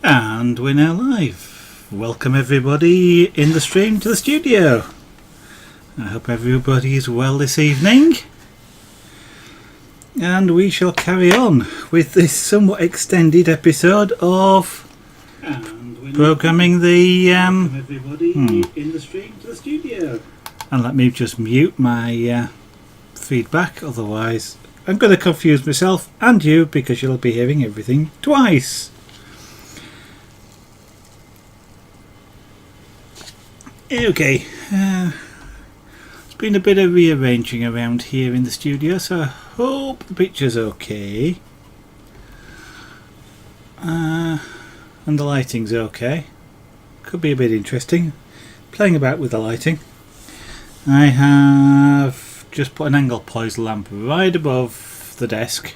And we're now live. Welcome everybody in the stream to the studio. I hope everybody is well this evening. And we shall carry on with this somewhat extended episode of programming the everybody in the stream to the studio. And let me just mute my feedback, otherwise I'm going to confuse myself and you because you'll be hearing everything twice. Okay, it's been a bit of rearranging around here in the studio, so I hope the picture's okay. And the lighting's okay. Could be a bit interesting. Playing about with the lighting. I have just put an angle poise lamp right above the desk.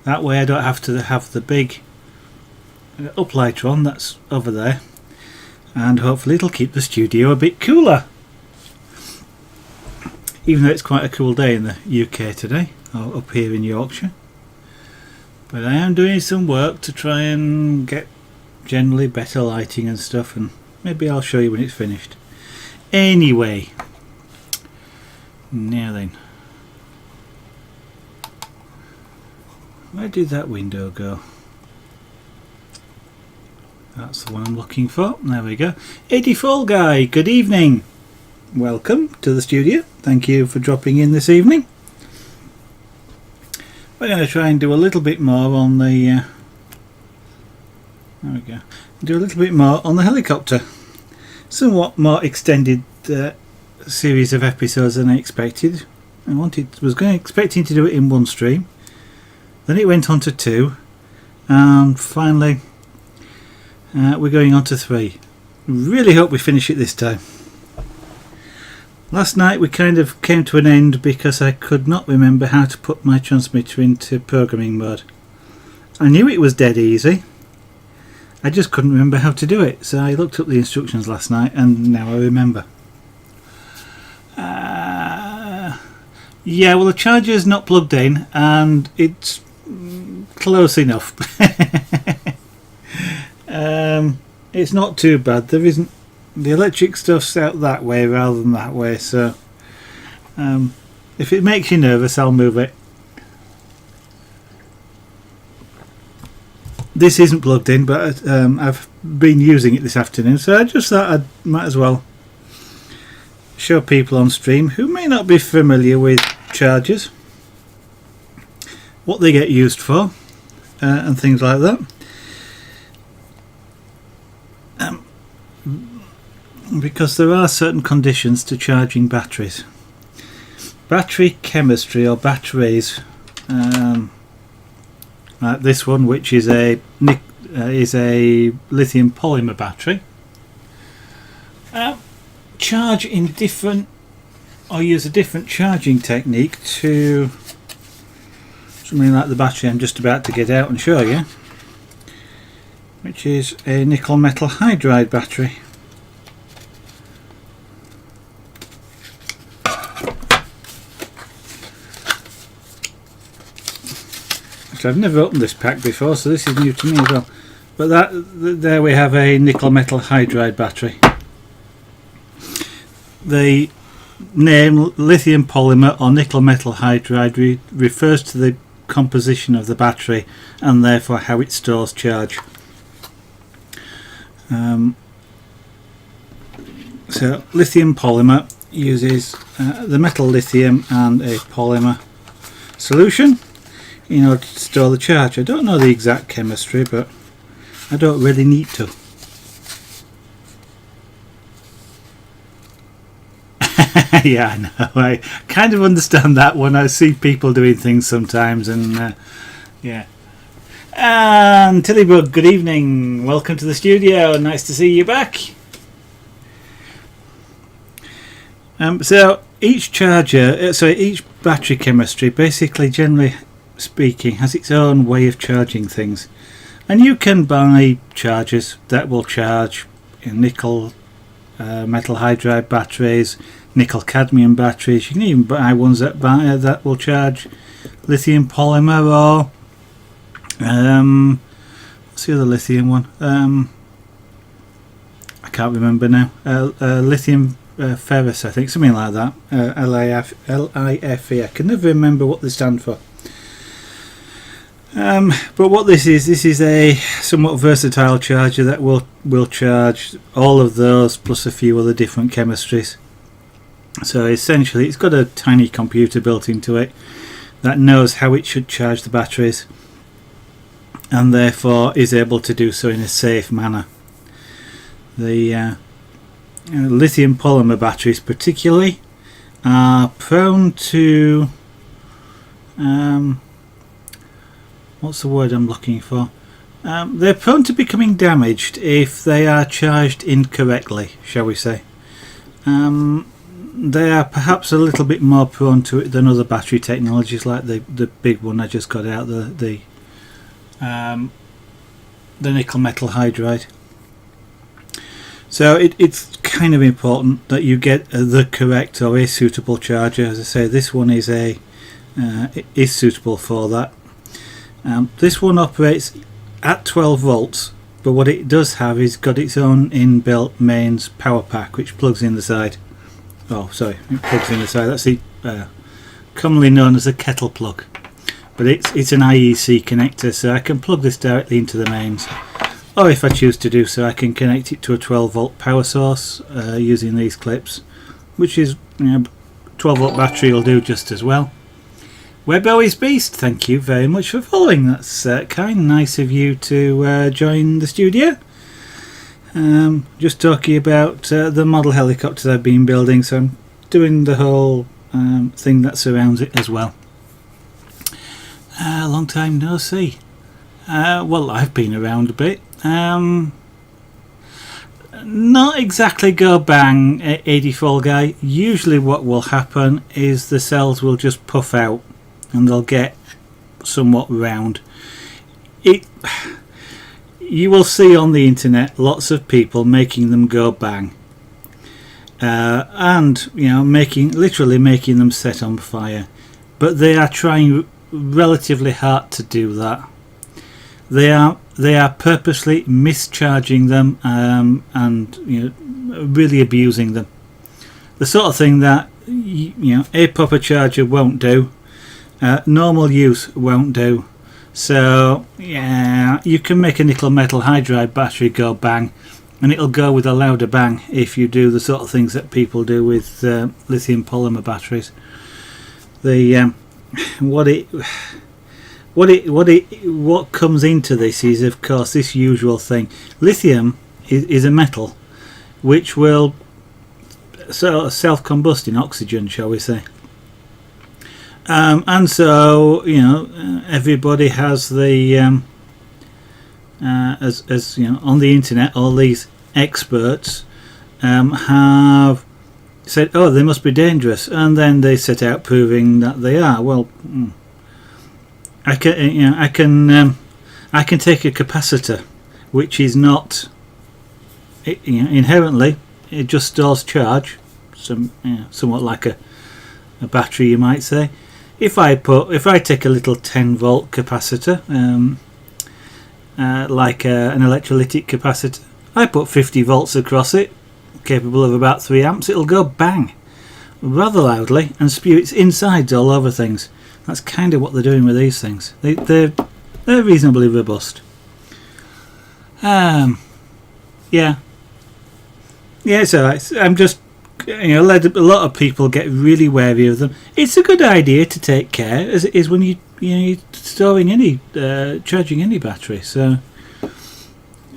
That way I don't have to have the big uplighter on that's over there. And hopefully it'll keep the studio a bit cooler. Even though it's quite a cool day in the UK today, or up here in Yorkshire. But I am doing some work to try and get generally better lighting and stuff, and maybe I'll show you when it's finished. Anyway, now then, where did that window go? That's the one I'm looking for. There we go. 84 Guy, good evening. Welcome to the studio. Thank you for dropping in this evening. We're going to try and do a little bit more on the there we go. Do a little bit more on the helicopter. Somewhat more extended series of episodes than I expected. Expecting to do it in one stream. Then it went on to 2, and finally we're going on to 3. Really hope we finish it this time. Last night we kind of came to an end because I could not remember how to put my transmitter into programming mode. I knew it was dead easy. I just couldn't remember how to do it, so I looked up the instructions last night and now I remember. Yeah, well, the charger is not plugged in and it's close enough. It's not too bad. There isn't, the electric stuff's out that way rather than that way, so if it makes you nervous, I'll move it. This isn't plugged in, but I've been using it this afternoon, so I just thought I might as well show people on stream who may not be familiar with chargers what they get used for and things like that. Because there are certain conditions to charging batteries. Battery chemistry, or batteries, like this one, which is a lithium polymer battery, charge in different, or use a different charging technique to something like the battery I'm just about to get out and show you, which is a nickel metal hydride battery. I've never opened this pack before, so this is new to me as well. But there we have a nickel metal hydride battery. The name lithium polymer or nickel metal hydride refers to the composition of the battery and therefore how it stores charge. So lithium polymer uses the metal lithium and a polymer solution in order to store the charge. I don't know the exact chemistry, but I don't really need to. Yeah, I know. I kind of understand that when I see people doing things sometimes, and yeah. And Tillybug, good evening. Welcome to the studio. Nice to see you back. So each charger, each battery chemistry, basically, generally speaking, has its own way of charging things, and you can buy chargers that will charge nickel metal hydride batteries, nickel cadmium batteries. You can even buy ones that will charge lithium polymer or what's the other lithium one? I can't remember now. Lithium ferrous, I think, something like that. LIFE. I can never remember what they stand for. But what this is a somewhat versatile charger that will charge all of those plus a few other different chemistries. So essentially it's got a tiny computer built into it that knows how it should charge the batteries, and therefore is able to do so in a safe manner. The lithium polymer batteries particularly are prone to what's the word I'm looking for? They're prone to becoming damaged if they are charged incorrectly, shall we say. They are perhaps a little bit more prone to it than other battery technologies, like the big one I just got out, the nickel metal hydride. So it's kind of important that you get the correct or a suitable charger. As I say, this one is suitable for that. This one operates at 12 volts, but what it does have is got its own inbuilt mains power pack, which plugs in the side. Oh, sorry, it plugs in the side. That's the commonly known as a kettle plug, but it's an IEC connector, so I can plug this directly into the mains, or if I choose to do so, I can connect it to a 12 volt power source using these clips, which is 12 volt battery will do just as well. Webbo Beast, thank you very much for following. That's kind, nice of you to join the studio. Just talking about the model helicopters I've been building, so I'm doing the whole thing that surrounds it as well. Long time no see. Well, I've been around a bit. Not exactly go bang 84 guy. Usually what will happen is the cells will just puff out and they'll get somewhat round. You will see on the internet lots of people making them go bang, and literally making them set on fire, but they are trying relatively hard to do that. They are purposely mischarging them and really abusing them. The sort of thing that a proper charger won't do, normal use won't do. So yeah, you can make a nickel metal hydride battery go bang, and it'll go with a louder bang if you do the sort of things that people do with lithium polymer batteries. What comes into this is, of course, this usual thing. Lithium is a metal which will sort of self-combust in oxygen, shall we say. And so everybody has the as on the internet, all these experts have said, oh, they must be dangerous, and then they set out proving that they are. Well, I can take a capacitor, which is not inherently, it just stores charge, somewhat like a battery, you might say. If I take a little 10 volt capacitor, like an electrolytic capacitor, I put 50 volts across it, capable of about 3 amps, it'll go bang rather loudly and spew its insides all over things. That's kind of what they're doing with these things. They're reasonably robust. Yeah, so I'm just let a lot of people get really wary of them. It's a good idea to take care, as it is when you're storing charging any battery. So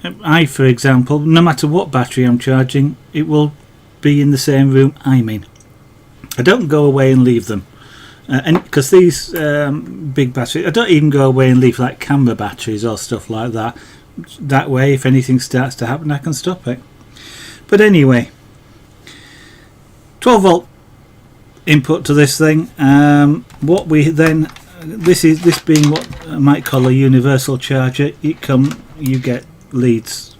I, for example, no matter what battery I'm charging, it will be in the same room I'm in. I don't go away and leave them, and because these big batteries, I don't even go away and leave like camera batteries or stuff like that. That way, if anything starts to happen, I can stop it. But anyway, 12 volt input to this thing. What we then, this being what I might call a universal charger, you get leads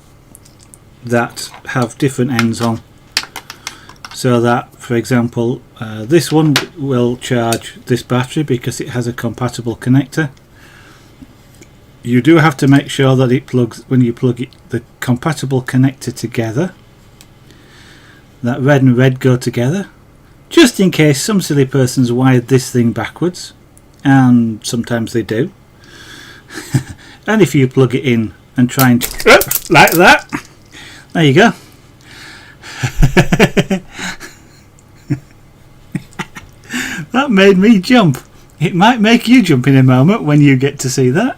that have different ends on, so that, for example, this one will charge this battery because it has a compatible connector. you do have to make sure that it plugs, when you plug it, the compatible connector together, that red and red go together, just in case some silly person's wired this thing backwards, and sometimes they do. And if you plug it in and try and like that, there you go. That made me jump. It might make you jump in a moment when you get to see that.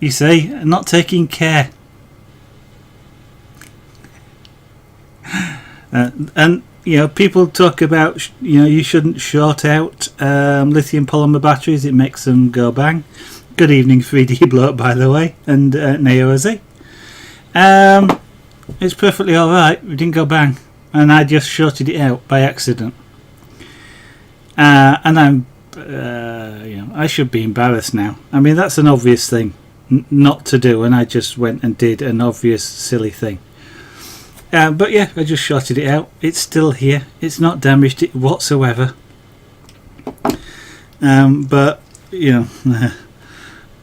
You see, not taking care. And you know, people talk about, you know, you shouldn't short out lithium polymer batteries, it makes them go bang. Good evening 3D bloke, by the way, and Naozi. It's perfectly alright, it didn't go bang, and I just shorted it out by accident. And I'm you know, I should be embarrassed now. I mean, that's an obvious thing not to do, and I just went and did an obvious silly thing. But yeah, I just shorted it out. It's still here. It's not damaged it whatsoever. But you know,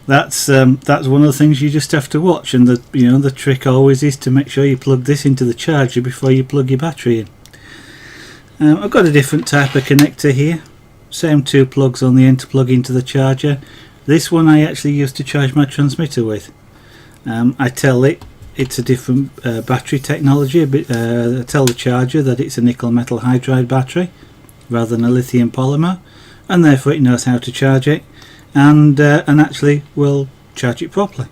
that's one of the things you just have to watch. And the trick always is to make sure you plug this into the charger before you plug your battery in. I've got a different type of connector here. Same two plugs on the end to plug into the charger. This one I actually used to charge my transmitter with. I tell it it's a different battery technology. I tell the charger that it's a nickel metal hydride battery rather than a lithium polymer, and therefore it knows how to charge it, and actually will charge it properly.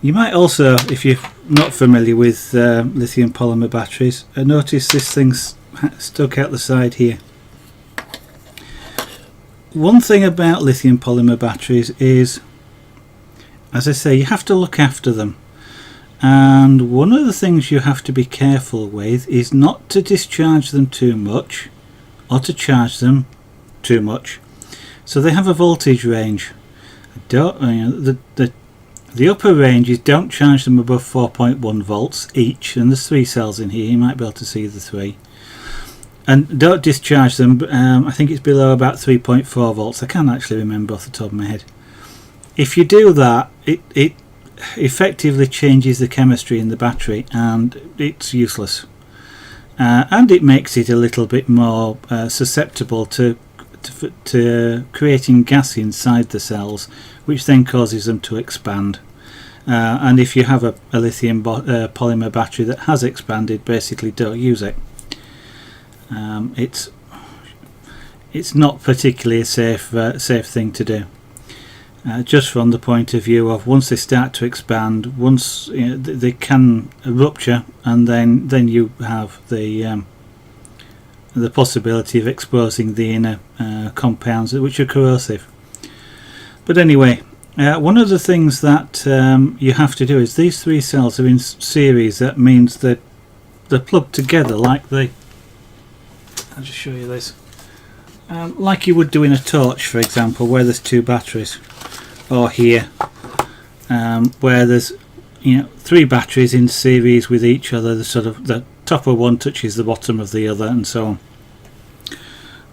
You might also, if you're not familiar with lithium polymer batteries, notice this thing's stuck out the side here. One thing about lithium polymer batteries is, as I say, you have to look after them. And one of the things you have to be careful with is not to discharge them too much or to charge them too much. So they have a voltage range. The upper range is don't charge them above 4.1 volts each, and there's 3 cells in here, you might be able to see the 3. And don't discharge them, I think it's below about 3.4 volts, I can't actually remember off the top of my head. If you do that, it effectively changes the chemistry in the battery, and it's useless. And it makes it a little bit more susceptible to creating gas inside the cells, which then causes them to expand. And if you have a lithium polymer battery that has expanded, basically don't use it. It's not particularly a safe thing to do. Just from the point of view of once they start to expand, once they can rupture, and then you have the possibility of exposing the inner compounds, which are corrosive. But anyway, one of the things that you have to do is these 3 cells are in series. That means that they're plugged together like I'll just show you this. Like you would do in a torch, for example, where there's 2 batteries, or here, where there's 3 batteries in series with each other. The top of one touches the bottom of the other, and so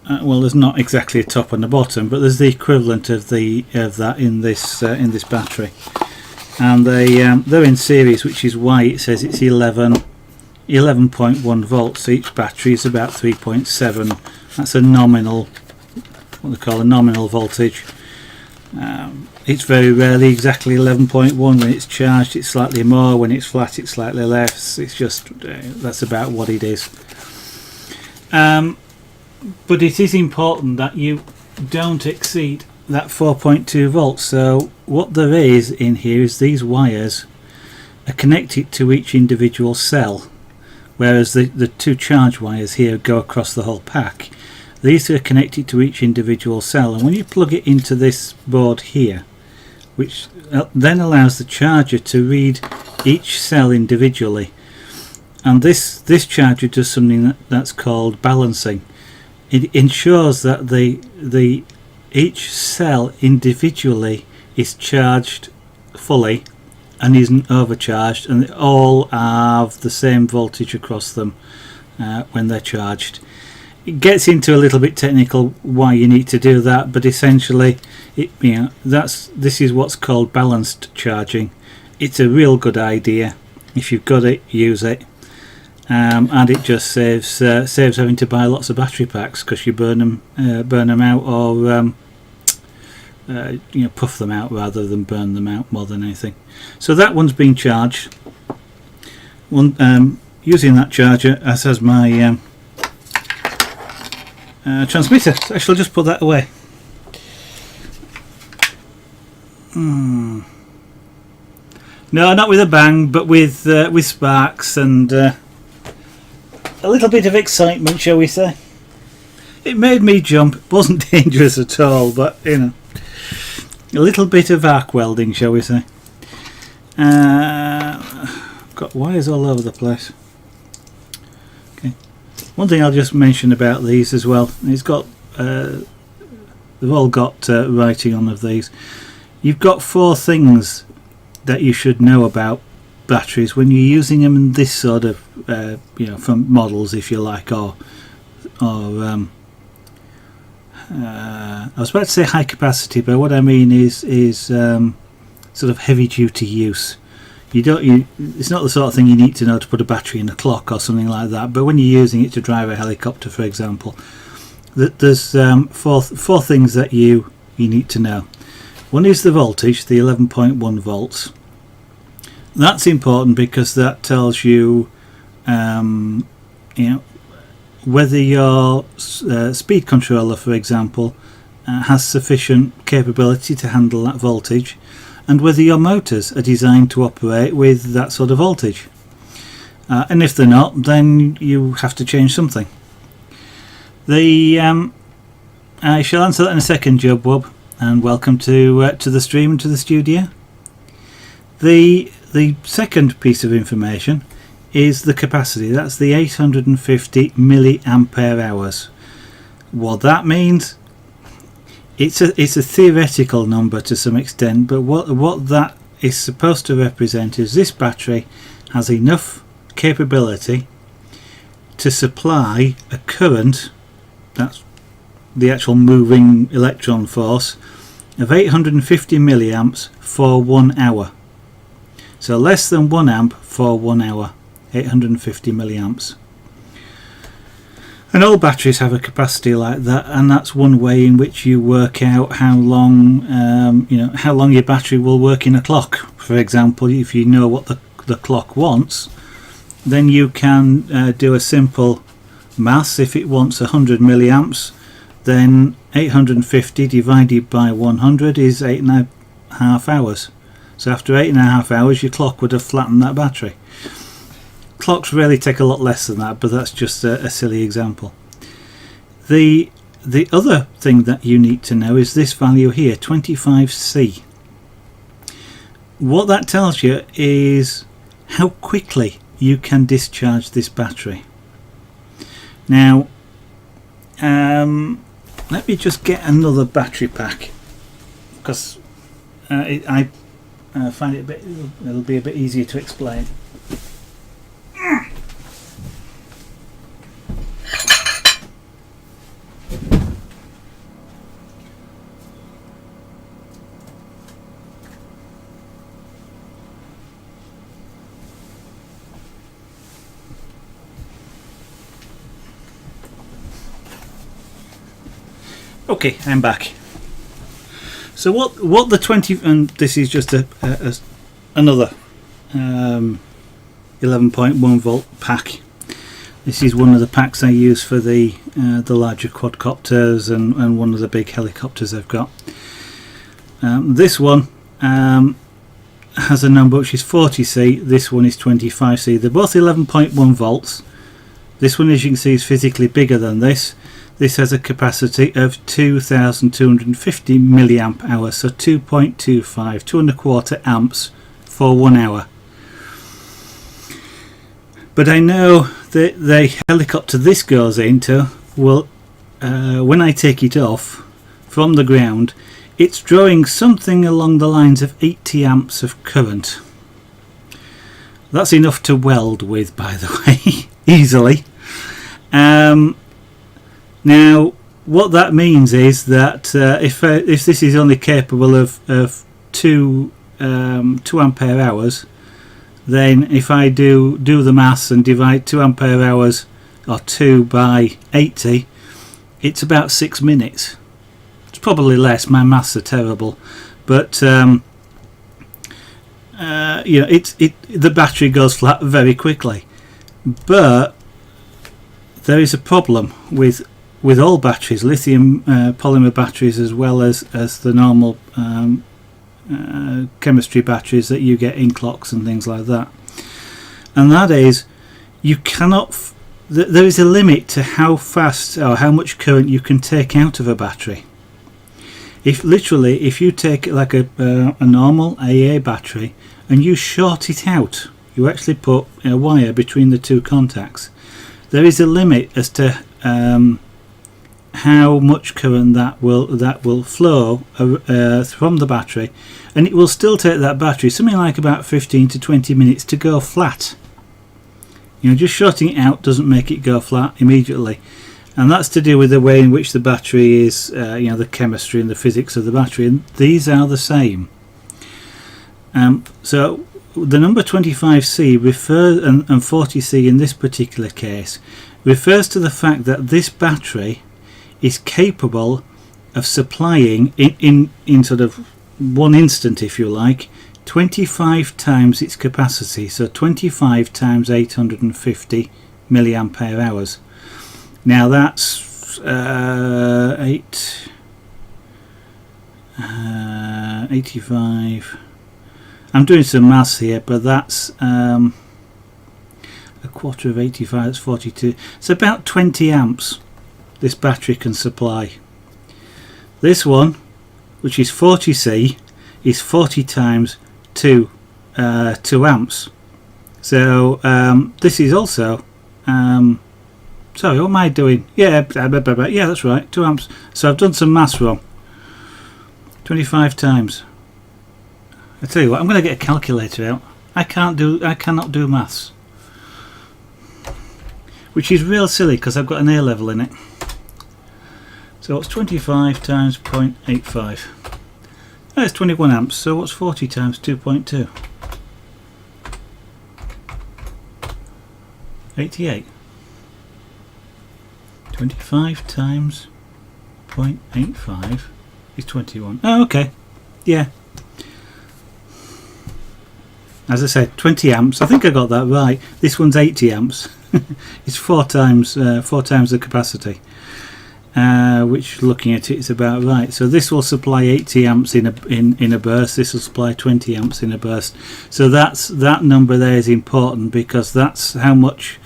on. Well, there's not exactly a top and a bottom, but there's the equivalent of that in this battery, and they're in series, which is why it says it's 11.1 volts. Each battery is about 3.7. That's a nominal, what they call a nominal voltage. It's very rarely exactly 11.1. When it's charged, it's slightly more. When it's flat, it's slightly less. It's just that's about what it is. But it is important that you don't exceed that 4.2 volts. So what there is in here is these wires are connected to each individual cell, whereas the 2 charge wires here go across the whole pack. These are connected to each individual cell, and when you plug it into this board here, which then allows the charger to read each cell individually, and this charger does something that's called balancing. It ensures that each cell individually is charged fully and isn't overcharged, and they all have the same voltage across them when they're charged. it gets into a little bit technical why you need to do that, but essentially, this is what's called balanced charging. It's a real good idea. If you've got it, use it, and it just saves having to buy lots of battery packs, because you burn them out, or puff them out rather than burn them out more than anything. So that one's been charged. Using that charger, as has my transmitter. So I shall just put that away. No, not with a bang, but with sparks and a little bit of excitement, shall we say. It made me jump. It wasn't dangerous at all, but a little bit of arc welding, shall we say. Got wires all over the place. Okay. One thing I'll just mention about these as well, they've all got writing on of these. You've got 4 things that you should know about batteries when you're using them in this sort of from models, if you like, or I was about to say high capacity, but what I mean is sort of heavy duty use. It's not the sort of thing you need to know to put a battery in a clock or something like that, but when you're using it to drive a helicopter, for example, there's four things that you need to know. One is the voltage, the 11.1 volts. That's important because that tells you whether your speed controller, for example, has sufficient capability to handle that voltage, and whether your motors are designed to operate with that sort of voltage. And if they're not, then you have to change something. I shall answer that in a second, Job Wob, and welcome to the stream and to the studio. The second piece of information is the capacity. That's the 850 milliampere hours. What that means, it's a theoretical number to some extent, but what that is supposed to represent is this battery has enough capability to supply a current, that's the actual moving electron force, of 850 milliamps for 1 hour. So less than 1 amp for 1 hour, 850 milliamps. And all batteries have a capacity like that, and that's one way in which you work out how long how long your battery will work in a clock. For example, if you know what the clock wants, then you can do a simple maths. If it wants 100 milliamps, then 850 divided by 100 is 8.5 hours. So after 8.5 hours, your clock would have flattened that battery. Clocks really take a lot less than that, but that's just a silly example. The other thing that you need to know is this value here, 25C. What that tells you is how quickly you can discharge this battery. Now, let me just get another battery pack, because I find it'll be a bit easier to explain. Okay, I'm back. So what the 20, and this is just another 11.1 volt pack. This is one of the packs I use for the larger quadcopters and one of the big helicopters I've got. This one has a number which is 40C, this one is 25C. They're both 11.1 volts. This one, as you can see, is physically bigger than this. This has a capacity of 2,250 milliamp hours, so 2.25, 2.25 amps for 1 hour. But I know that the helicopter this goes into will, when I take it off from the ground, it's drawing something along the lines of 80 amps of current. That's enough to weld with, by the way, easily. Now what that means is that if this is only capable of 2 ampere hours, then if I do the maths and divide 2 ampere hours or 2 by 80, it's about 6 minutes. It's probably less, my maths are terrible, but you know, the battery goes flat very quickly. But there is a problem with all batteries, lithium polymer batteries, as well as the normal chemistry batteries that you get in clocks and things like that, and that is, you cannot there is a limit to how fast or how much current you can take out of a battery. If you take like a normal AA battery and you short it out, you actually put a wire between the two contacts, there is a limit as to how much current that will flow from the battery, and it will still take that battery something like about 15 to 20 minutes to go flat. You know, just shorting it out doesn't make it go flat immediately, and that's to do with the way in which the battery is, you know, the chemistry and the physics of the battery, and these are the same. So the number 25C refers, and 40C in this particular case, refers to the fact that this battery is capable of supplying in sort of one instant, if you like, 25 times its capacity, so 25 times 850 milliampere hours. Now that's 85. I'm doing some maths here, but that's a quarter of 85, that's 42. It's about 20 amps this battery can supply. This one, which is 40C, is 40 times 2 amps. So this is also sorry, what am I doing? Yeah, that's right, 2 amps. So I've done some maths wrong. 25 times. I tell you what, I'm going to get a calculator out. I cannot do maths, which is real silly because I've got an A level in it. So what's 25 times 0.85? That's 21 amps. So what's 40 times 2.2? 88. 25 times 0.85 is 21. Oh, okay. Yeah. As I said, 20 amps. I think I got that right. This one's 80 amps. It's 4 times the capacity. Which, looking at it, is about right. So this will supply 80 amps in a burst. This will supply 20 amps in a burst. So that number there is important, because that's how much.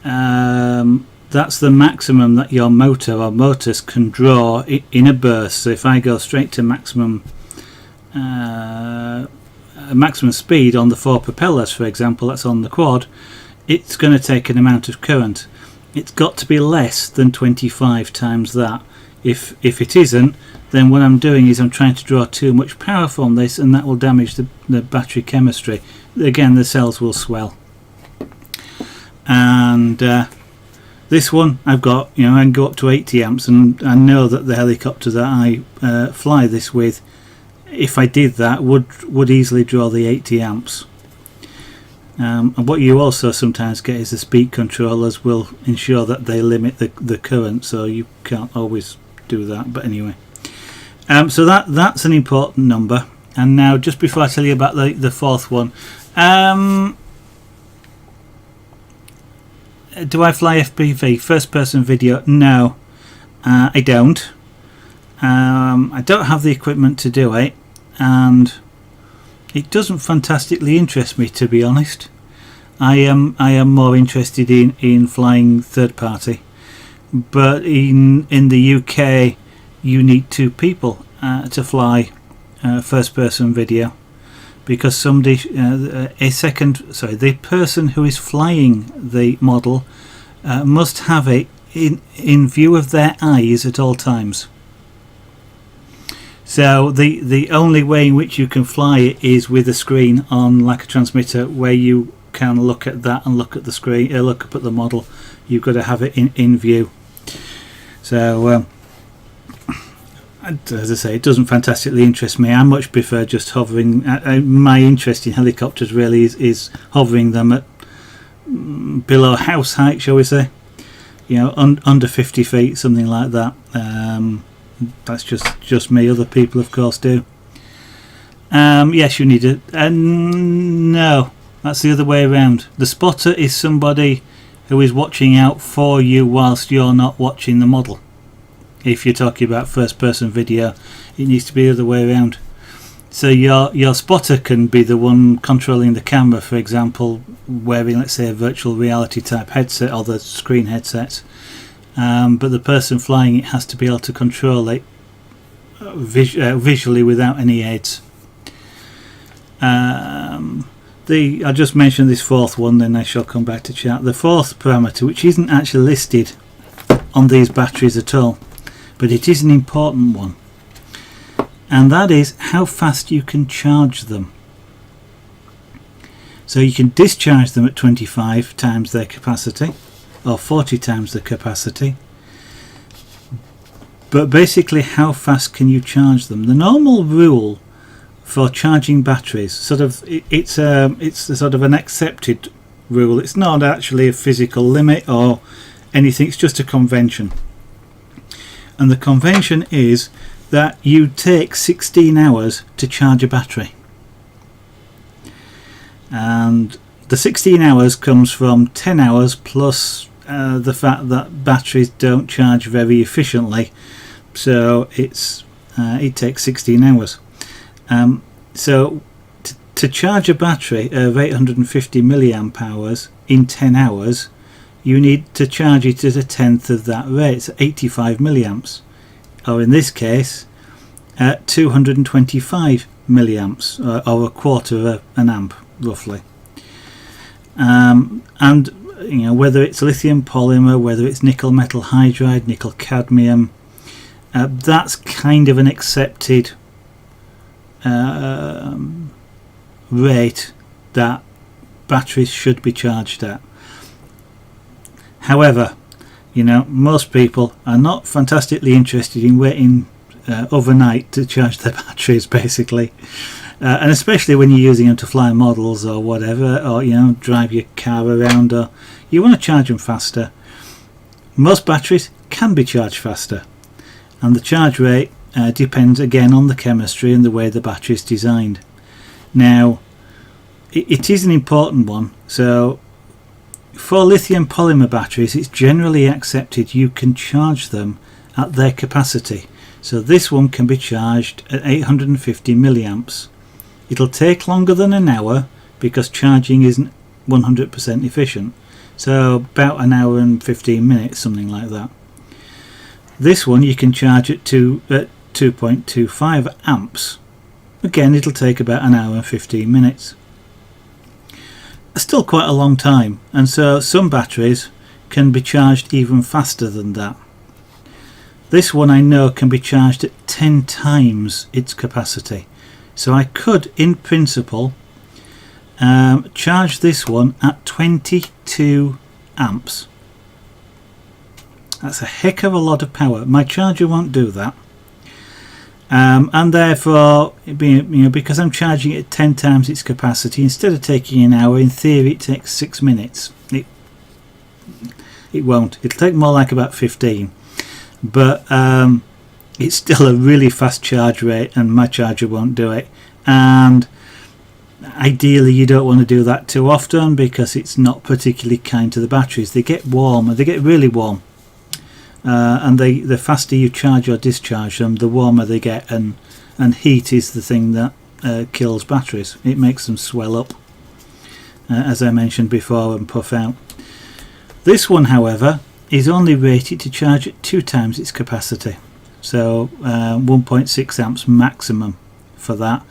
That's the maximum that your motor or motors can draw in a burst. So if I go straight to maximum speed on the 4 propellers, for example, that's on the quad, it's going to take an amount of current. It's got to be less than 25 times that. If it isn't, then what I'm doing is I'm trying to draw too much power from this, and that will damage the battery chemistry. Again, the cells will swell. And this one, I've got, you know, I can go up to 80 amps, and I know that the helicopter that I fly this with, if I did that, would easily draw the 80 amps. And what you also sometimes get is the speed controllers will ensure that they limit the current, so you can't always do that, but anyway. So that's an important number. And now, just before I tell you about the fourth one, do I fly FPV, first person video? No, I don't. I don't have the equipment to do it, and it doesn't fantastically interest me, to be honest. I am more interested in flying third party, but in the UK you need 2 people to fly first person video, because somebody the person who is flying the model must have it in view of their eyes at all times. So the only way in which you can fly it is with a screen on, like a transmitter, where you can look at that and look at the screen, look up at the model. You've got to have it in view. So as I say, it doesn't fantastically interest me. I much prefer just hovering. My interest in helicopters really is hovering them at below house height, shall we say, you know, under 50 feet, something like that. That's just me. Other people of course do. Yes, you need it. No, that's the other way around. The spotter is somebody who is watching out for you whilst you're not watching the model. If you're talking about first person video, it needs to be the other way around. So your spotter can be the one controlling the camera, for example, wearing, let's say, a virtual reality type headset or the screen headsets, but the person flying it has to be able to control it visually without any aids. I just mentioned this fourth one, then I shall come back to chat. The fourth parameter, which isn't actually listed on these batteries at all, but it is an important one, and that is how fast you can charge them. So you can discharge them at 25 times their capacity or 40 times the capacity, but basically how fast can you charge them? The normal rule for charging batteries, it's a sort of an accepted rule. It's not actually a physical limit or anything, it's just a convention. And the convention is that you take 16 hours to charge a battery. And the 16 hours comes from 10 hours plus the fact that batteries don't charge very efficiently. So it takes 16 hours. So to charge a battery of 850 milliamp hours in 10 hours, you need to charge it at a tenth of that rate, so 85 milliamps, or in this case at 225 milliamps, or a quarter of an amp roughly. And you know, whether it's lithium polymer, whether it's nickel metal hydride, nickel cadmium, that's kind of an accepted rate that batteries should be charged at. However, you know, most people are not fantastically interested in waiting overnight to charge their batteries, basically, and especially when you're using them to fly models or whatever, or you know, drive your car around, or you want to charge them faster. Most batteries can be charged faster, and the charge rate depends again on the chemistry and the way the battery is designed. Now, it is an important one. So for lithium polymer batteries, it's generally accepted you can charge them at their capacity. So this one can be charged at 850 milliamps. It'll take longer than an hour because charging isn't 100% efficient. So about an hour and 15 minutes, something like that. This one you can charge at 2.25 amps. Again, it'll take about an hour and 15 minutes. Still quite a long time, and so some batteries can be charged even faster than that. This one I know can be charged at 10 times its capacity. So I could, in principle, charge this one at 22 amps. That's a heck of a lot of power. My charger won't do that. And therefore, because I'm charging it at 10 times its capacity, instead of taking an hour, in theory it takes 6 minutes. It won't. It'll take more like about 15. But it's still a really fast charge rate, and my charger won't do it. And ideally you don't want to do that too often, because it's not particularly kind to the batteries. They get warm, and they get really warm. And the faster you charge or discharge them, the warmer they get, and heat is the thing that kills batteries. It makes them swell up, as I mentioned before, and puff out. This one, however, is only rated to charge at 2 times its capacity, so 1.6 amps maximum for that,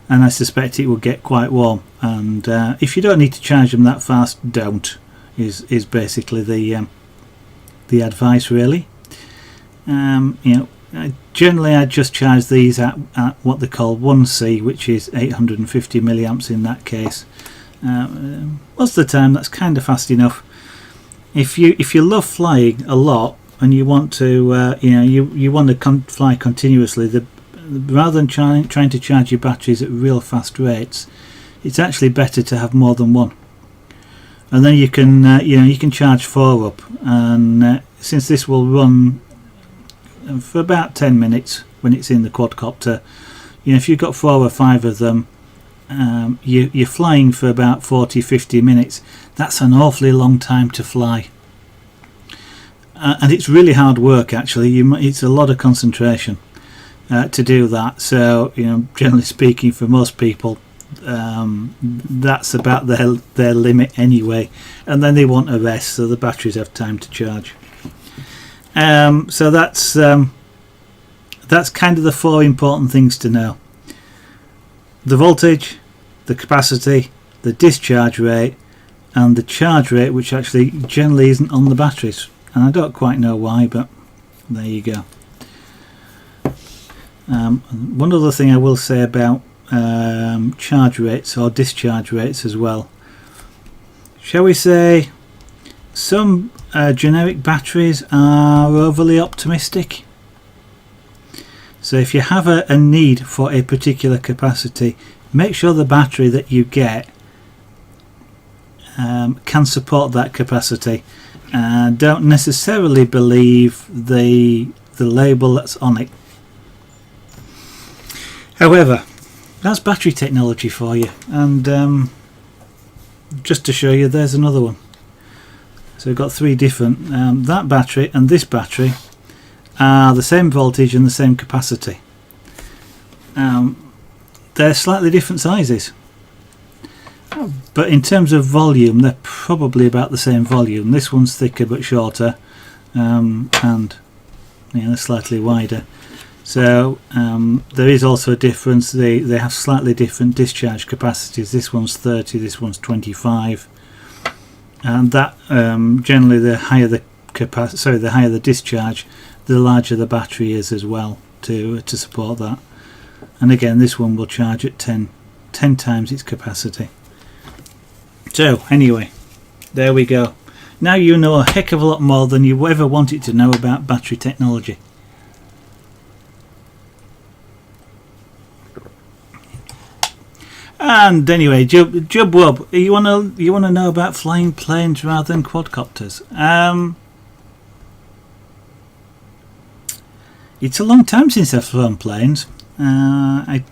and I suspect it will get quite warm. And if you don't need to charge them that fast, don't, is basically the advice, really. Generally I just charge these at what they call 1C, which is 850 milliamps in that case. Most of the time that's kind of fast enough. If you love flying a lot, and you want to you want to fly continuously, rather than trying to charge your batteries at real fast rates, it's actually better to have more than one. And then you can you can charge 4 up, and since this will run for about 10 minutes when it's in the quadcopter, if you've got 4 or 5 of them, you're flying for about 40-50 minutes. That's an awfully long time to fly, and it's really hard work actually. It's a lot of concentration to do that. So generally speaking, for most people, that's about their limit anyway, and then they want a rest so the batteries have time to charge. So that's kind of the 4 important things to know: the voltage, the capacity, the discharge rate, and the charge rate, which actually generally isn't on the batteries, and I don't quite know why, but there you go. One other thing I will say about charge rates or discharge rates as well, shall we say some generic batteries are overly optimistic. So if you have a need for a particular capacity, make sure the battery that you get can support that capacity, and don't necessarily believe the label that's on it. However, that's battery technology for you, and just to show you, there's another one. So we've got 3 different, that battery and this battery are the same voltage and the same capacity. They're slightly different sizes, but in terms of volume they're probably about the same volume. This one's thicker but shorter, and slightly wider. So there is also a difference. They have slightly different discharge capacities. This one's 30, this one's 25, and that generally the higher the the higher the discharge, the larger the battery is as well to support that. And again, this one will charge at 10 times its capacity. So anyway, there we go. Now you know a heck of a lot more than you ever wanted to know about battery technology. And anyway, Jub Wub, you wanna know about flying planes rather than quadcopters? It's a long time since I've flown planes. I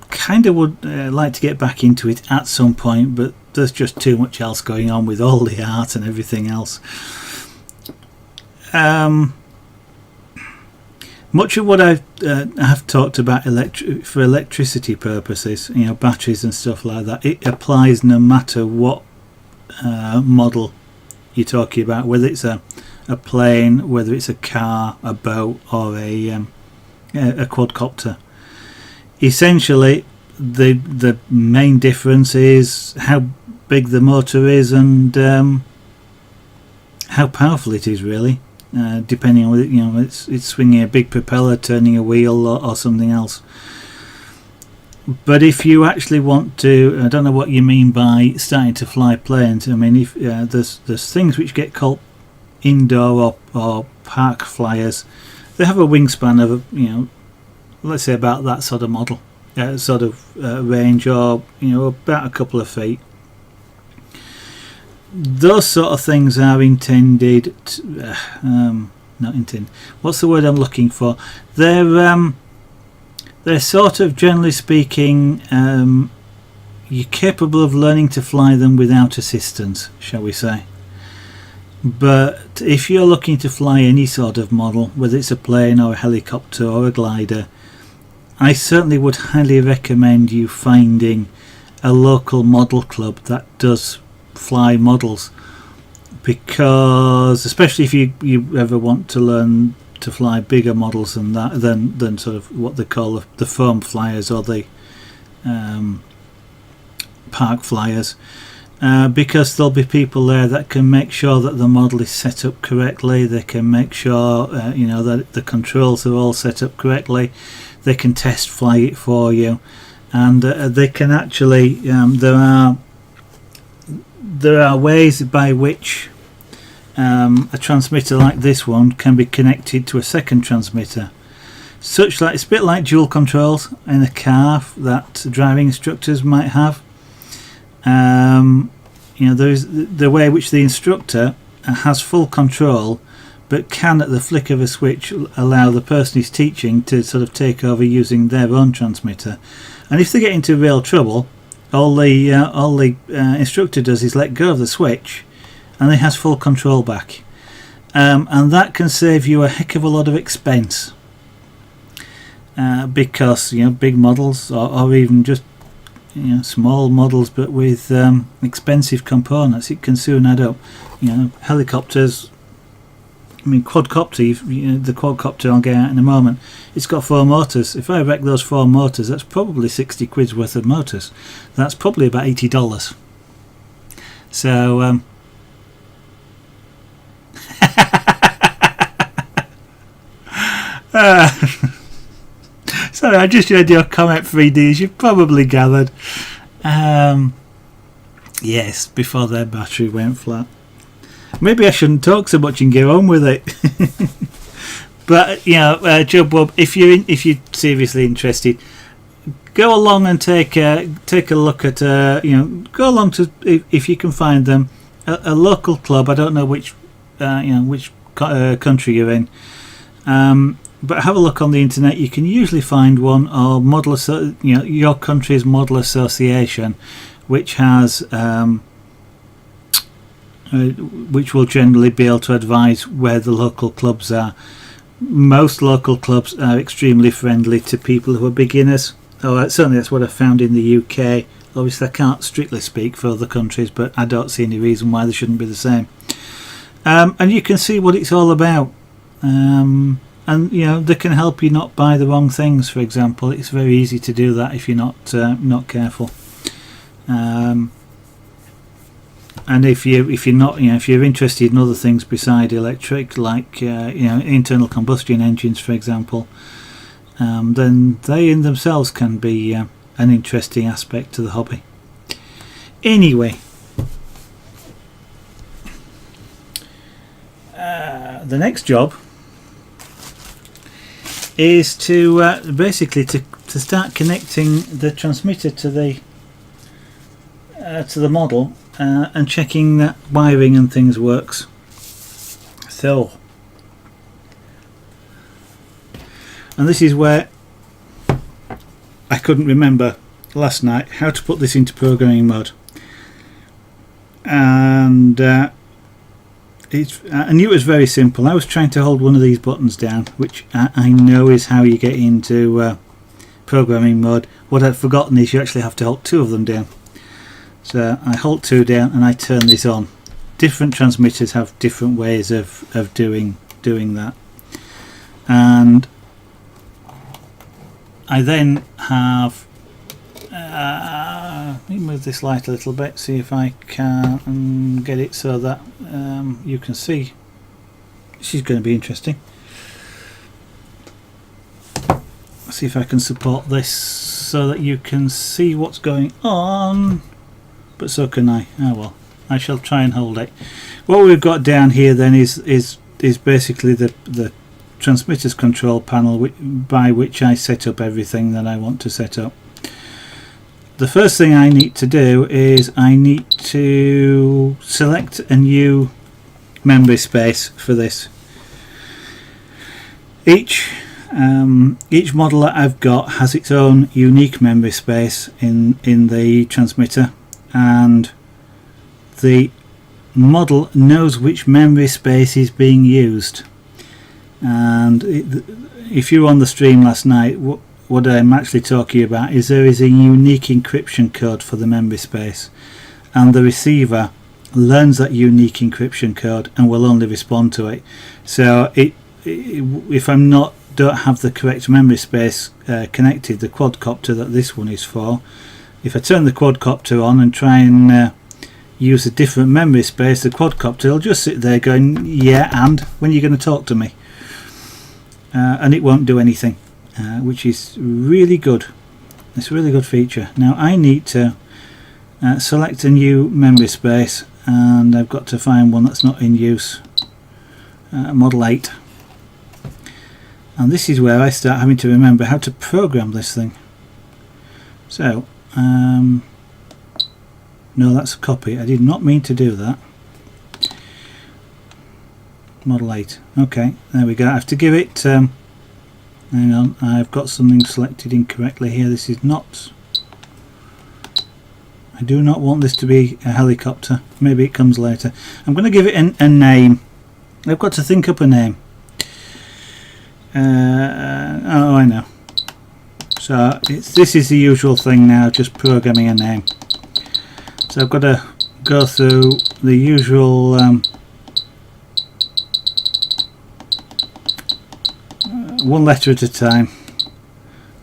kind of would like to get back into it at some point, but there's just too much else going on with all the art and everything else. Much of what I have talked about for electricity purposes, batteries and stuff like that, it applies no matter what model you're talking about, whether it's a plane, whether it's a car, a boat, or a quadcopter. Essentially, the main difference is how big the motor is and how powerful it is, really. Depending on whether it's swinging a big propeller, turning a wheel, or something else. But if you actually want to, I don't know what you mean by starting to fly planes. I mean, if there's things which get called indoor or park flyers. They have a wingspan of let's say about that sort of model, range, or about a couple of feet. Those sort of things are intended to, not intended, what's the word I'm looking for? They're sort of, generally speaking, you're capable of learning to fly them without assistance, shall we say. But if you're looking to fly any sort of model, whether it's a plane or a helicopter or a glider, I certainly would highly recommend you finding a local model club that does fly models, because especially if you ever want to learn to fly bigger models than that, than sort of what they call the foam flyers or the park flyers, because there'll be people there that can make sure that the model is set up correctly. They can make sure that the controls are all set up correctly. They can test fly it for you, and they can actually there are ways by which a transmitter like this one can be connected to a second transmitter, such that it's a bit like dual controls in a car that driving instructors might have. You know, there's the way which the instructor has full control, but can at the flick of a switch allow the person he's teaching to sort of take over using their own transmitter. And if they get into real trouble, all the instructor does is let go of the switch, and he has full control back, and that can save you a heck of a lot of expense, because, you know, big models or even just, you know, small models but with expensive components, it can soon add up. You know, helicopters, I mean quadcopter, you know, the quadcopter I'll get out in a moment, it's got 4 motors. If I wreck those 4 motors, that's probably 60 quid's worth of motors. That's probably about $80. So sorry, I just read your comment, 3Ds. You've probably gathered. Yes, before their battery went flat. Maybe I shouldn't talk so much and get on with it. But you know, Joe Bob, if you're seriously interested, go along and take a look at you know, go along to, if you can find them, a local club. I don't know which you know, which country you're in. But have a look on the internet. You can usually find one, or you know, your country's model association, which has which will generally be able to advise where the local clubs are. Most local clubs are extremely friendly to people who are beginners. Certainly that's what I found in the UK. Obviously I can't strictly speak for other countries, but I don't see any reason why they shouldn't be the same. And you can see what it's all about. And you know, they can help you not buy the wrong things. For example, it's very easy to do that if you're not careful. And if you're not, you know, if you're interested in other things beside electric, like you know, internal combustion engines, for example, then they in themselves can be an interesting aspect to the hobby. Anyway, the next job is to basically to start connecting the transmitter to the model, and checking that wiring and things works. So, and this is where I couldn't remember last night how to put this into programming mode, and I knew it was very simple. I was trying to hold one of these buttons down, which I know is how you get into programming mode. What I'd forgotten is you actually have to hold 2 of them down. So I hold 2 down and I turn this on. Different transmitters have different ways of doing that. And I then have let me move this light a little bit, see if I can get it so that you can see. This is going to be interesting. See if I can support this so that you can see what's going on. But so can I. Oh well, I shall try and hold it. What we've got down here then is basically the transmitter's control panel, by which I set up everything that I want to set up. The first thing I need to do is I need to select a new memory space for this. Each model that I've got has its own unique memory space in the transmitter, and the model knows which memory space is being used. And if you were on the stream last night, what I'm actually talking about is there is a unique encryption code for the memory space, and the receiver learns that unique encryption code and will only respond to it. So if I'm don't have the correct memory space connected, the quadcopter that this one is for, if I turn the quadcopter on and try and use a different memory space, the quadcopter will just sit there going, yeah, and when are you going to talk to me? And it won't do anything, which is really good. It's a really good feature. Now I need to select a new memory space, and I've got to find one that's not in use. Model 8, and this is where I start having to remember how to program this thing. So no, that's a copy. I did not mean to do that. Model 8. Okay, there we go. I have to give it hang on, I've got something selected incorrectly here. This is not, I do not want this to be a helicopter. Maybe it comes later. I'm going to give it a name. I've got to think up a name. Oh, I know. So this is the usual thing now, just programming a name. So I've got to go through the usual one letter at a time.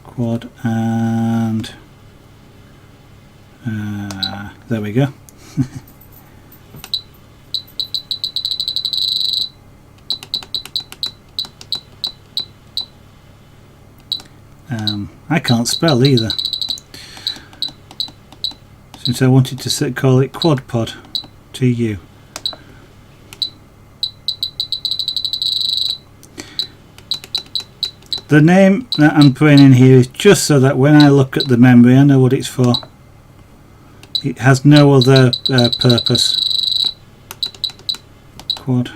Quad, and there we go. I can't spell either, since I wanted to call it quadpod to you. The name that I'm putting in here is just so that when I look at the memory I know what it's for. It has no other purpose. Quad.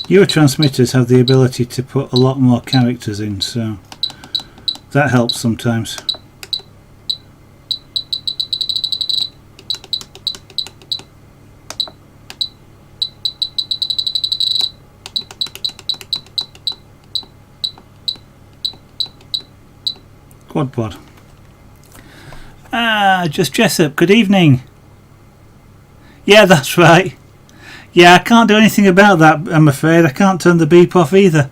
Neurotransmitters have the ability to put a lot more characters in, so that helps sometimes. Quadpod. Just Jessup, good evening. Yeah, that's right. Yeah, I can't do anything about that, I'm afraid. I can't turn the beep off either.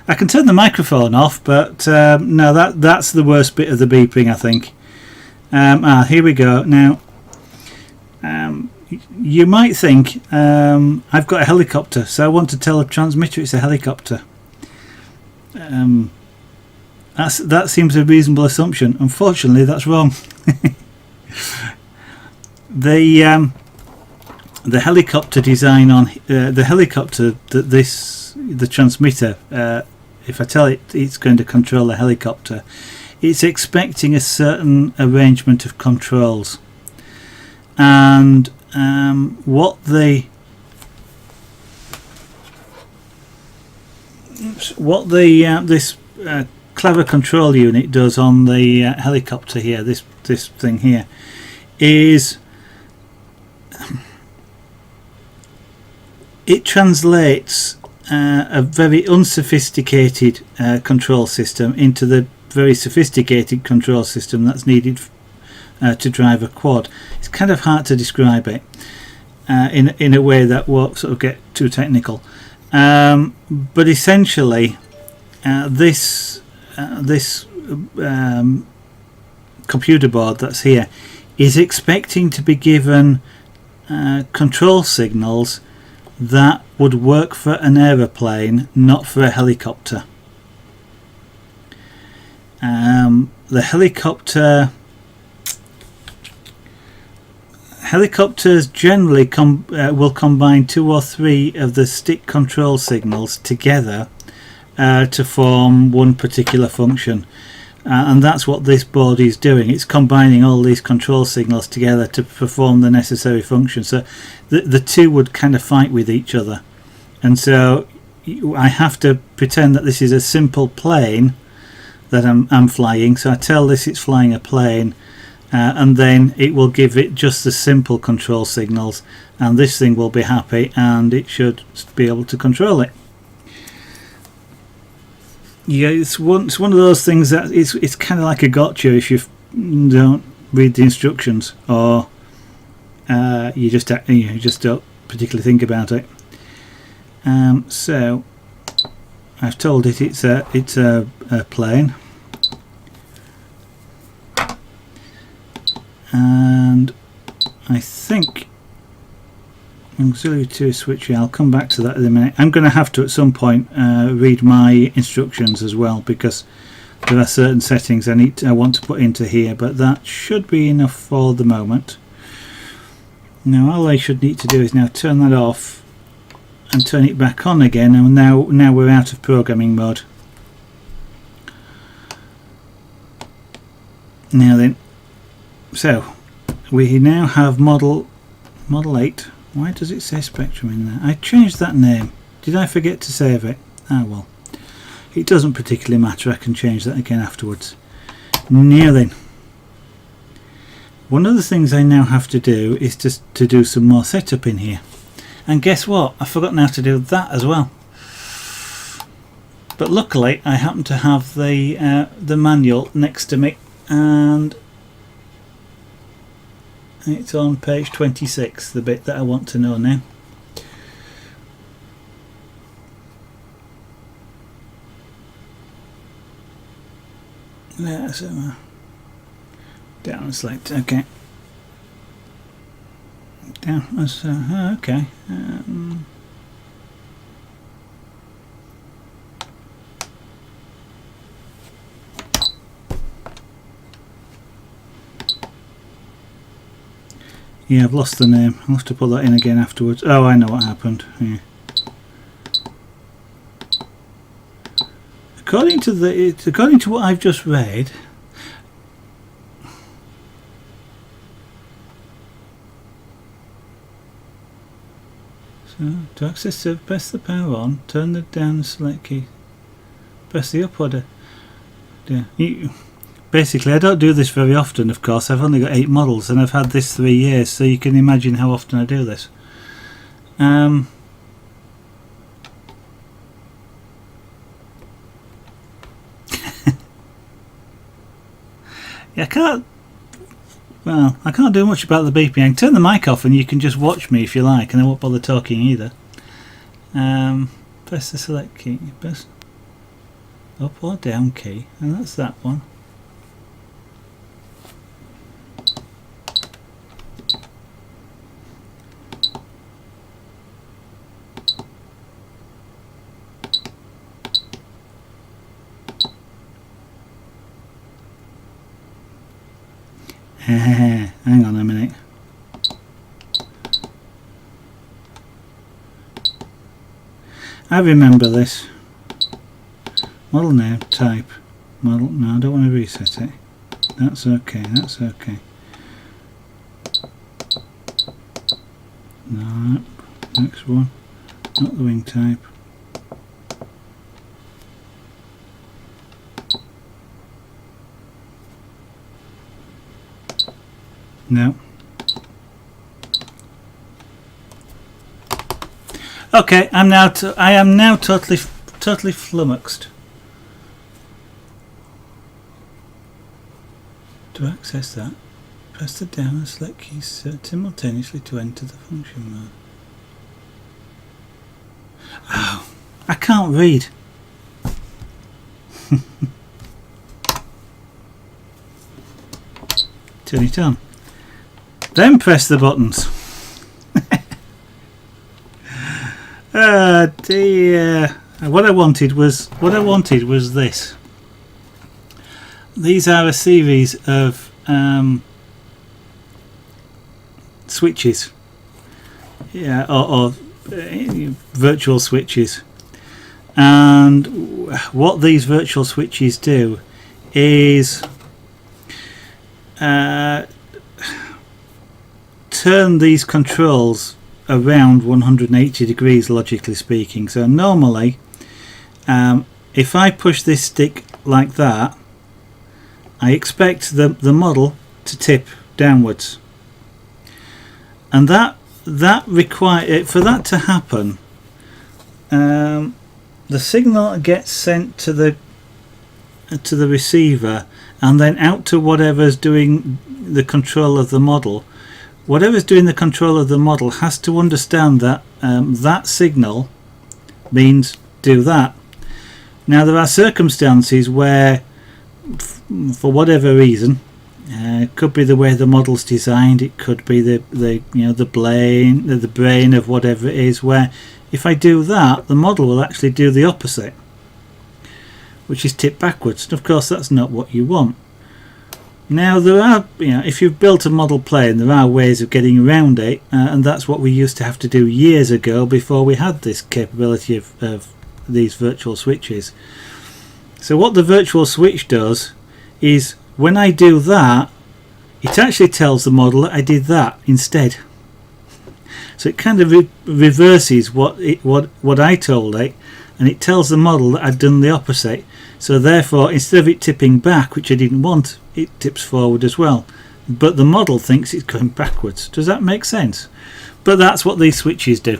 I can turn the microphone off, but no, that's the worst bit of the beeping, I think. Here we go. Now, you might think I've got a helicopter, so I want to tell a transmitter it's a helicopter. That seems a reasonable assumption. Unfortunately, that's wrong. The helicopter design on the helicopter that the transmitter, if I tell it it's going to control the helicopter, it's expecting a certain arrangement of controls, and what this clever control unit does on the helicopter here, this thing here, is it translates a very unsophisticated control system into the very sophisticated control system that's needed to drive a quad. It's kind of hard to describe it in a way that won't sort of get too technical, but essentially this computer board that's here is expecting to be given control signals that would work for an aeroplane, not for a helicopter. The helicopters generally will combine 2 or 3 of the stick control signals together to form one particular function, and that's what this board is doing. It's combining all these control signals together to perform the necessary function. So the two would kind of fight with each other, and so I have to pretend that this is a simple plane that I'm flying. So I tell this it's flying a plane, and then it will give it just the simple control signals, and this thing will be happy and it should be able to control it. Yeah, it's one of those things that it's kind of like a gotcha if you don't read the instructions, or you just don't particularly think about it. So I've told it it's a plane, and I think auxiliary to switch. I'll come back to that in a minute. I'm going to have to at some point read my instructions as well, because there are certain settings I want to put into here, but that should be enough for the moment. Now all I should need to do is now turn that off and turn it back on again, and now we're out of programming mode. Now then, so we now have model 8. Why does it say Spectrum in there? I changed that name. Did I forget to save it? Ah well, it doesn't particularly matter, I can change that again afterwards. Now then, one of the things I now have to do is to do some more setup in here. And guess what? I've forgotten how to do that as well. But luckily I happen to have the manual next to me, and it's on page 26, the bit that I want to know now. So down and select, okay. Down, okay. Yeah, I've lost the name. I'll have to put that in again afterwards. Oh, I know what happened. Yeah. According to what I've just read, so to access server, press the power on, turn the down select key, press the up or down. Yeah. Basically, I don't do this very often, of course. I've only got 8 models and I've had this 3 years, so you can imagine how often I do this. Yeah, I can't do much about the beeping. I can turn the mic off and you can just watch me if you like, and I won't bother talking either. Press the select key, press up or down key, and that's that one. Hang on a minute. I remember this. Model name, type, model. No, I don't want to reset it. That's okay, that's okay. No, next one. Not the wing type. No. Okay, I am now totally flummoxed. To access that, press the down and select keys simultaneously to enter the function mode. Oh, I can't read. Turn it on. Then press the buttons. Dear. What I wanted was this. These are a series of switches, yeah, or virtual switches, and what these virtual switches do is turn these controls around 180 degrees, logically speaking. So normally if I push this stick like that, I expect the model to tip downwards, and that require for that to happen, the signal gets sent to the receiver and then out to whatever's doing the control of the model. Whatever's doing the control of the model has to understand that that signal means do that. Now there are circumstances where, for whatever reason, it could be the way the model's designed, it could be the brain of whatever it is, where if I do that, the model will actually do the opposite, which is tip backwards. And of course that's not what you want. Now there are, if you've built a model plane, there are ways of getting around it, and that's what we used to have to do years ago before we had this capability of these virtual switches. So what the virtual switch does is when I do that, it actually tells the model that I did that instead. So it kind of reverses what I told it, and it tells the model that I'd done the opposite. So therefore, instead of it tipping back, which I didn't want, it tips forward as well. But the model thinks it's going backwards. Does that make sense? But that's what these switches do.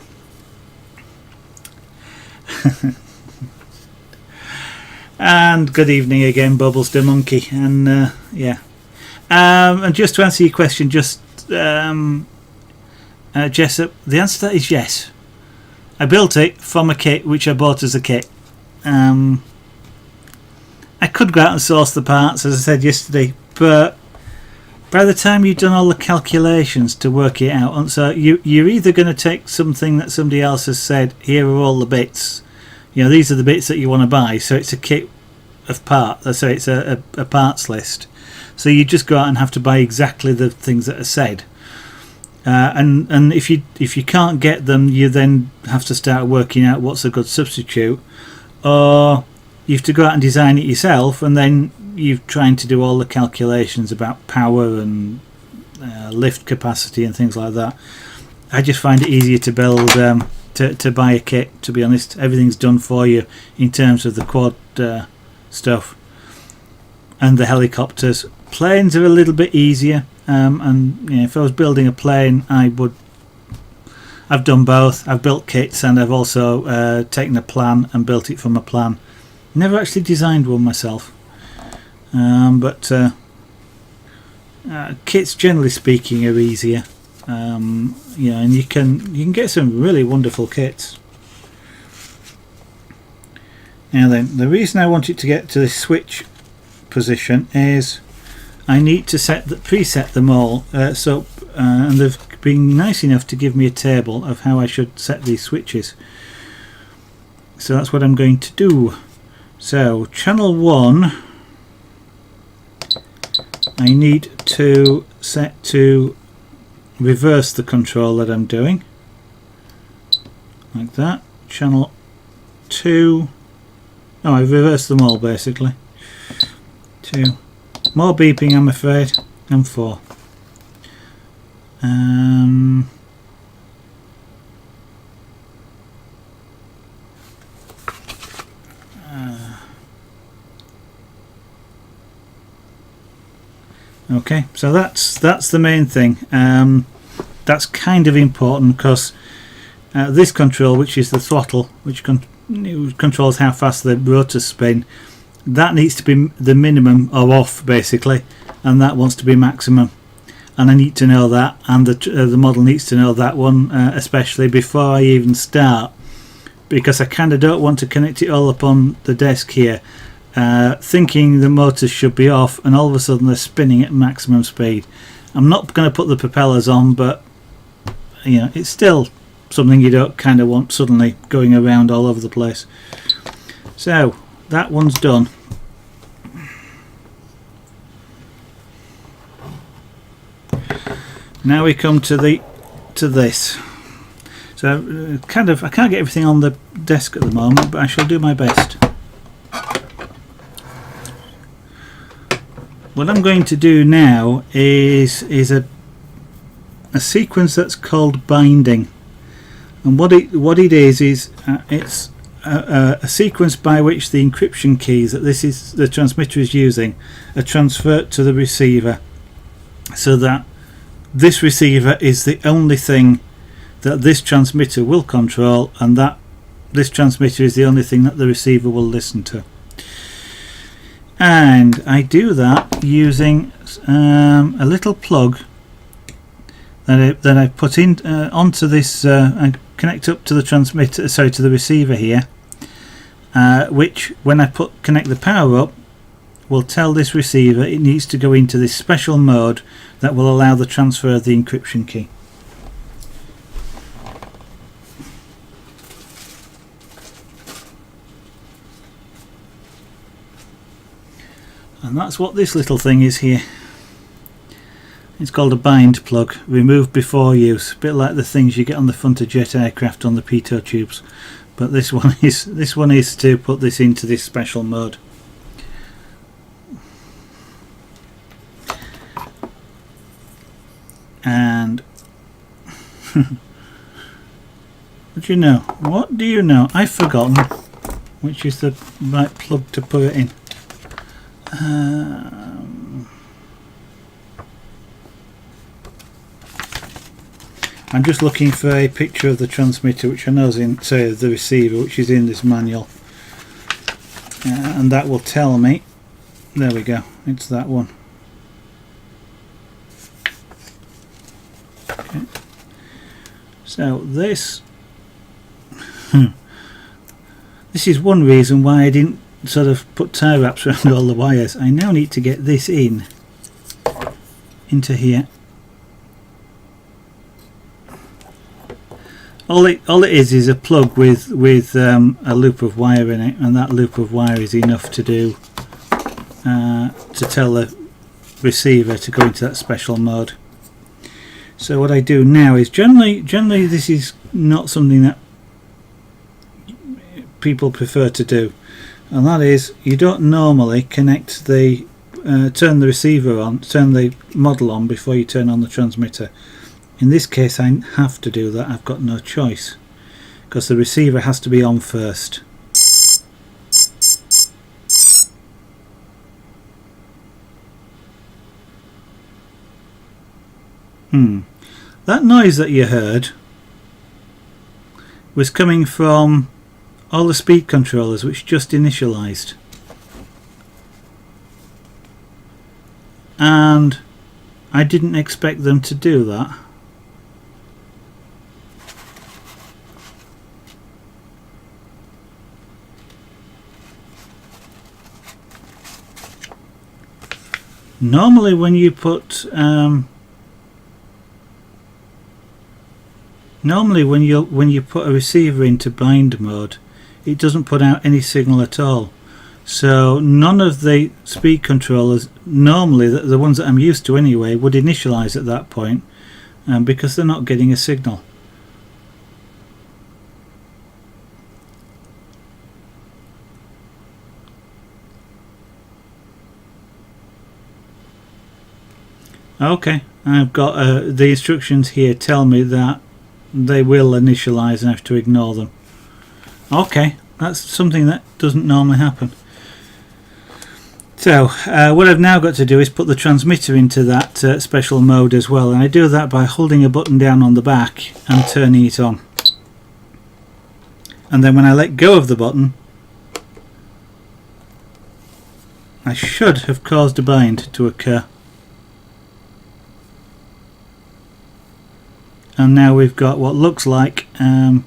And good evening again, Bubbles the Monkey. And yeah. And just to answer your question, just Jessup, the answer to that is yes. I built it from a kit which I bought as a kit. I could go out and source the parts, as I said yesterday, but by the time you've done all the calculations to work it out, and so you're either going to take something that somebody else has said, here are all the bits, these are the bits that you want to buy, so it's a kit of parts, so it's a parts list. So you just go out and have to buy exactly the things that are said. And if you can't get them, you then have to start working out what's a good substitute, or you have to go out and design it yourself, and then you're trying to do all the calculations about power and lift capacity and things like that. I just find it easier to build to buy a kit, to be honest. Everything's done for you in terms of the quad stuff and the helicopters. Planes are a little bit easier, and if I was building a plane, I've done both. I've built kits, and I've also taken a plan and built it from a plan. Never actually designed one myself, but kits, generally speaking, are easier. And you can get some really wonderful kits. Now then, the reason I want it to get to this switch position is I need to preset them all. And they've been nice enough to give me a table of how I should set these switches. So that's what I'm going to do. So channel 1, I need to set to reverse the control that I'm doing, like that. Channel 2, I've reversed them all basically. 2, more beeping I'm afraid, and 4. Okay, so that's the main thing. That's kind of important because this control, which is the throttle, which controls how fast the rotors spin, that needs to be the minimum or off basically, and that wants to be maximum. And I need to know that, and the model needs to know that one, especially before I even start, because I kind of don't want to connect it all up on the desk here, thinking the motors should be off, and all of a sudden they're spinning at maximum speed. I'm not going to put the propellers on, but it's still something you don't kind of want suddenly going around all over the place. So that one's done. Now we come to this. So I can't get everything on the desk at the moment, but I shall do my best. What I'm going to do now is a sequence that's called binding, and what it is it's a sequence by which the encryption keys that the transmitter is using are transferred to the receiver, so that this receiver is the only thing that this transmitter will control, and that this transmitter is the only thing that the receiver will listen to. And I do that using a little plug that I put in onto this and connect up to the transmitter, to the receiver here, which when I connect the power up will tell this receiver it needs to go into this special mode that will allow the transfer of the encryption key. And that's what this little thing is here. It's called a bind plug, remove before use, a bit like the things you get on the front of jet aircraft on the pitot tubes, but this one is to put this into this special mode. And what do you know? I've forgotten which is the right plug to put it in. I'm just looking for a picture of the transmitter, which I know is in, say, the receiver, which is in this manual, and that will tell me. There we go, it's that one. Okay. So this this is one reason why I didn't sort of put tie wraps around all the wires. I now need to get this into here. All it is a plug with a loop of wire in it, and that loop of wire is enough to do to tell the receiver to go into that special mode. So what I do now is generally this is not something that people prefer to do, and that is you don't normally connect the turn the receiver on, turn the model on before you turn on the transmitter. In this case I have to do that. I've got no choice because the receiver has to be on first. That noise that you heard was coming from all the speed controllers which just initialized, and I didn't expect them to do that. Normally when you put when you put a receiver into bind mode, it doesn't put out any signal at all. So none of the speed controllers, normally the ones that I'm used to anyway, would initialize at that point, because they're not getting a signal. Okay, I've got the instructions here tell me that they will initialize and I have to ignore them. Okay, that's something that doesn't normally happen. So what I've now got to do is put the transmitter into that special mode as well, and I do that by holding a button down on the back and turning it on. And then when I let go of the button, I should have caused a bind to occur. And now we've got what looks like an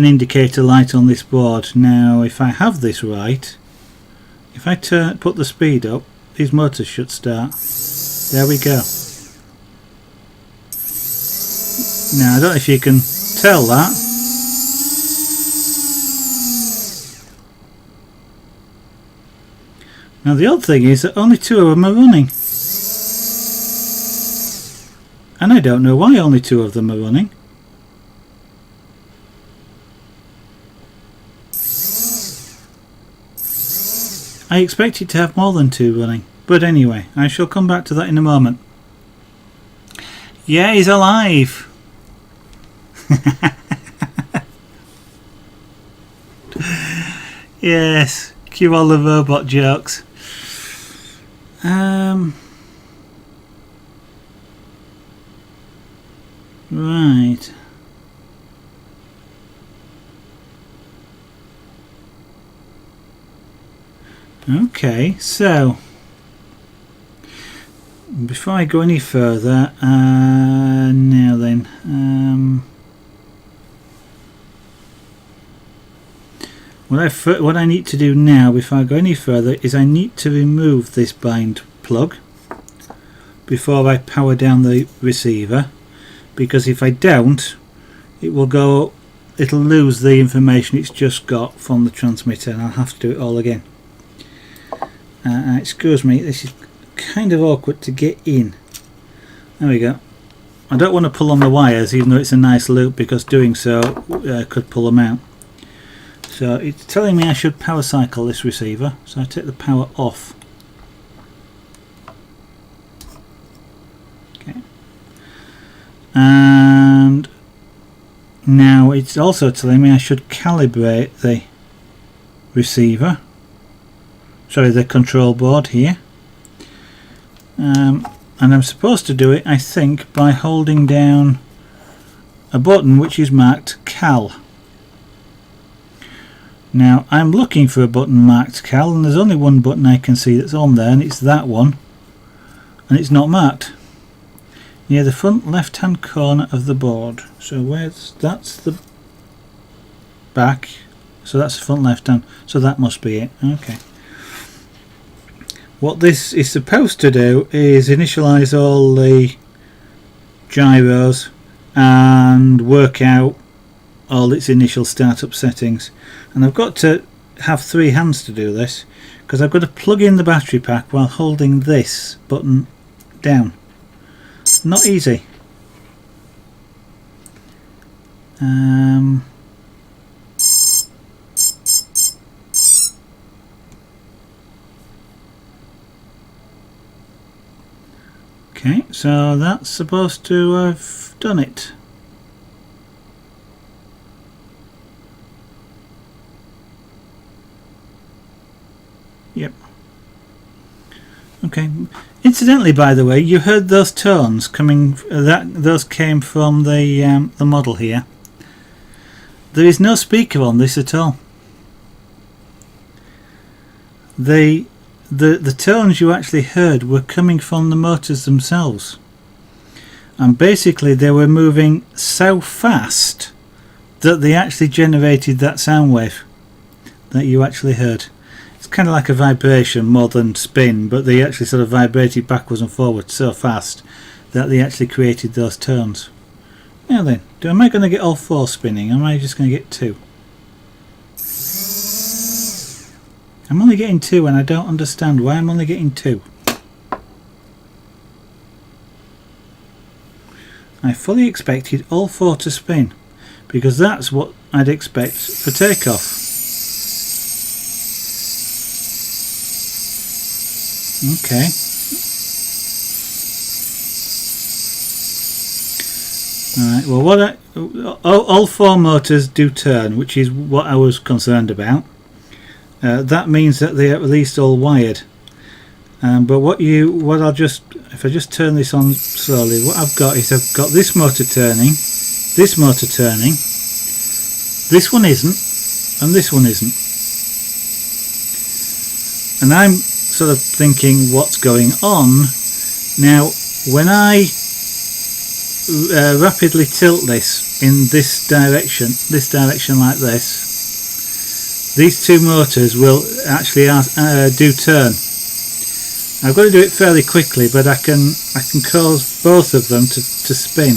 indicator light on this board. Now if I have this right, if I put the speed up, these motors should start. There we go. Now I don't know if you can tell that. Now the odd thing is that only two of them are running. And I don't know why only two of them are running. I expected to have more than two running, but anyway, I shall come back to that in a moment. Yeah, he's alive! Yes, cue all the robot jokes. Right. Okay, so before I go any further, now then, what I need to do now before I go any further is I need to remove this bind plug before I power down the receiver, because if I don't, it'll lose the information it's just got from the transmitter and I'll have to do it all again. Excuse me, this is kind of awkward to get in. There we go. I don't want to pull on the wires even though it's a nice loop, because doing so could pull them out. So it's telling me I should power cycle this receiver, so I take the power off. Okay. And now it's also telling me I should calibrate the receiver, sorry, the control board here. And I'm supposed to do it, I think, by holding down a button which is marked Cal. Now I'm looking for a button marked Cal, and there's only one button I can see that's on there, and it's that one, and it's not marked. Near the front left hand corner of the board. So that's the back, so that's the front left hand, so that must be it. Okay. What this is supposed to do is initialize all the gyros and work out all its initial startup settings. And I've got to have 3 hands to do this, because I've got to plug in the battery pack while holding this button down. Not easy. Okay, so that's supposed to have done it. Yep. Okay. Incidentally, by the way, you heard those tones coming. Those came from the model here. There is no speaker on this at all. The tones you actually heard were coming from the motors themselves, and basically they were moving so fast that they actually generated that sound wave that you actually heard. It's kind of like a vibration more than spin, but they actually sort of vibrated backwards and forwards so fast that they actually created those tones. Now then, am I going to get all 4 spinning, or am I just going to get 2? I'm only getting 2, and I don't understand why I'm only getting 2. I fully expected all 4 to spin, because that's what I'd expect for takeoff. Okay. Alright, well, all 4 motors do turn, which is what I was concerned about. That means that they are at least all wired. But if I just turn this on slowly, what I've got is I've got this motor turning, this motor turning, this one isn't, and this one isn't. And I'm sort of thinking, what's going on? Now, when I rapidly tilt this in this direction like this, these 2 motors will actually do turn. I've got to do it fairly quickly, but I can cause both of them to spin.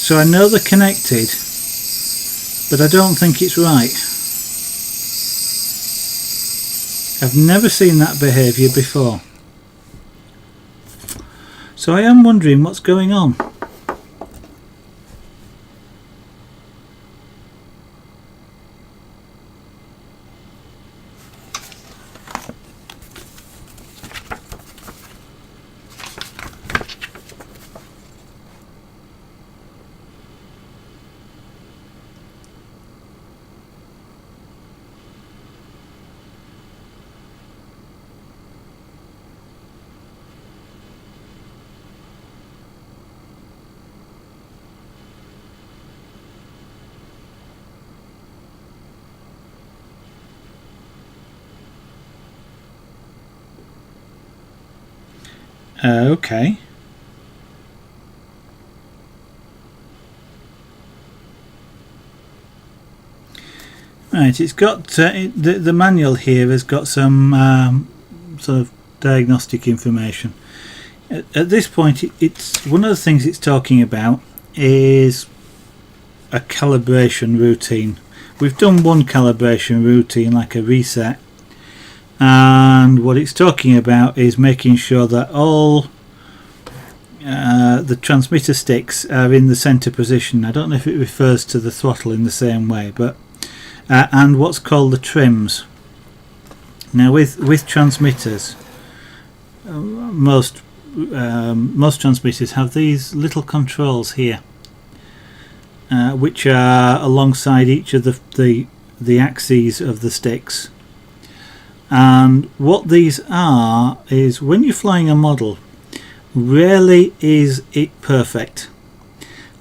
So I know they're connected, but I don't think it's right. I've never seen that behaviour before. So I am wondering what's going on. Okay. Right, it's got the manual here has got some sort of diagnostic information. At this point, it's one of the things it's talking about is a calibration routine. We've done one calibration routine, like a reset, and what it's talking about is making sure that all the transmitter sticks are in the center position. I don't know if it refers to the throttle in the same way, but and what's called the trims. Now with transmitters, most transmitters have these little controls here, which are alongside each of the axes of the sticks. And what these are is, when you're flying a model, rarely is it perfect,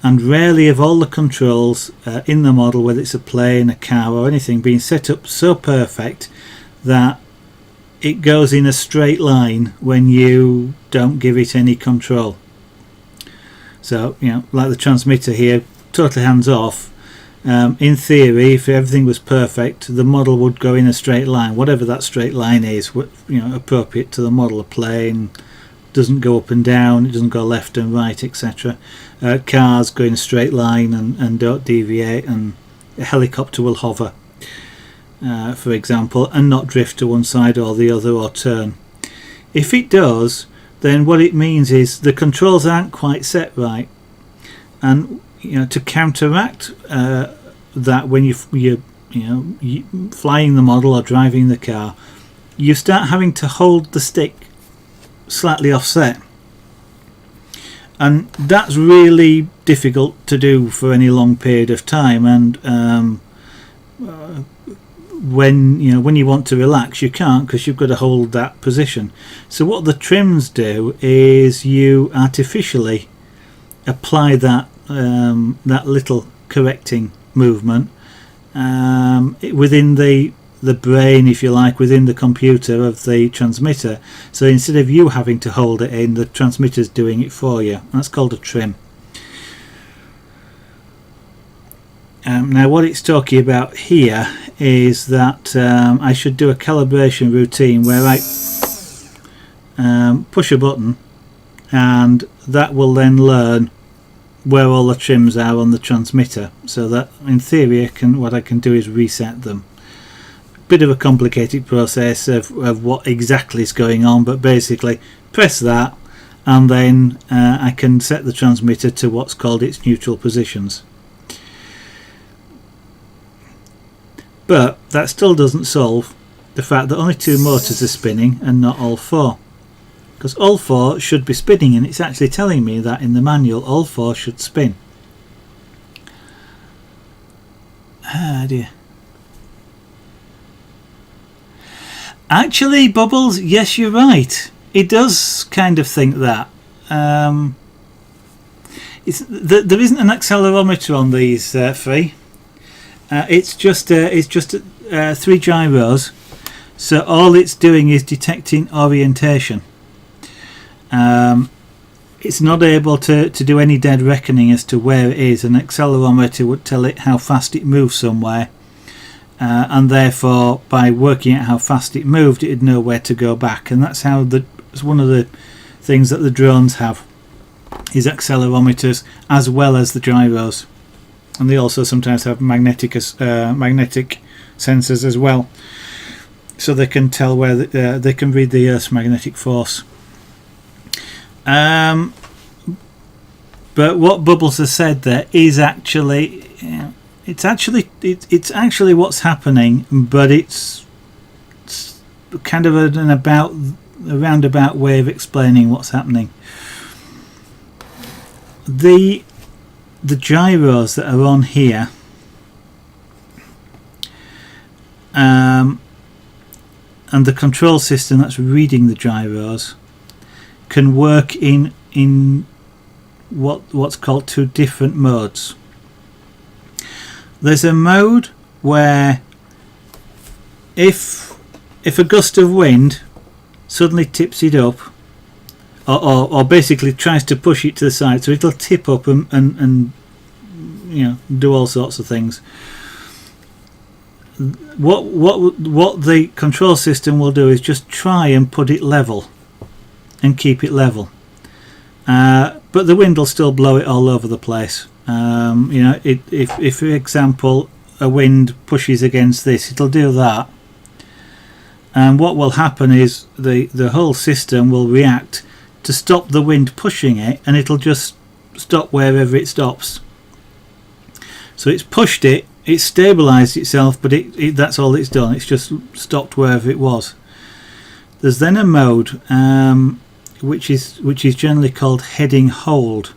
and rarely have all the controls in the model, whether it's a plane, a car or anything, being set up so perfect that it goes in a straight line when you don't give it any control. So, you know, like the transmitter here, totally hands off. In theory, if everything was perfect, the model would go in a straight line, whatever that straight line is, you know, appropriate to the model. A plane doesn't go up and down, it doesn't go left and right, etc. Cars go in a straight line and don't deviate, and a helicopter will hover, for example, and not drift to one side or the other or turn. If it does, then what it means is the controls aren't quite set right, and you know, to counteract that, when you're flying the model or driving the car, you start having to hold the stick slightly offset, and that's really difficult to do for any long period of time. And when you want to relax, you can't, because you've got to hold that position. So what the trims do is you artificially apply that that little correcting movement within the brain, if you like, within the computer of the transmitter. So instead of you having to hold it in, the transmitter's doing it for you. That's called a trim. Now what it's talking about here is that I should do a calibration routine where I push a button, and that will then learn where all the trims are on the transmitter, so that in theory what I can do is reset them. Bit of a complicated process of what exactly is going on, but basically press that, and then I can set the transmitter to what's called its neutral positions. But that still doesn't solve the fact that only 2 motors are spinning and not all 4, because all 4 should be spinning, and it's actually telling me that in the manual all 4 should spin. Ah dear. Actually, Bubbles, yes, you're right. It does kind of think that. There isn't an accelerometer on these 3. It's just 3 gyros. So all it's doing is detecting orientation. It's not able to do any dead reckoning as to where it is. An accelerometer would tell it how fast it moves somewhere, and therefore by working out how fast it moved, it'd know where to go back. And that's how it's one of the things that the drones have, is accelerometers as well as the gyros, and they also sometimes have magnetic sensors as well, so they can tell where they can read the Earth's magnetic force. But what Bubbles has said there is actually, it's actually what's happening, but it's kind of a roundabout way of explaining what's happening. The gyros that are on here and the control system that's reading the gyros can work in what's called 2 different modes. There's a mode where if a gust of wind suddenly tips it up, or basically tries to push it to the side, so it'll tip up and do all sorts of things. What the control system will do is just try and put it level and keep it level, but the wind will still blow it all over the place. If for example a wind pushes against this, it'll do that, and what will happen is the whole system will react to stop the wind pushing it, and it'll just stop wherever it stops. So it's pushed it, it's stabilized itself, but that's all it's done. It's just stopped wherever it was. There's then a mode which is generally called heading hold,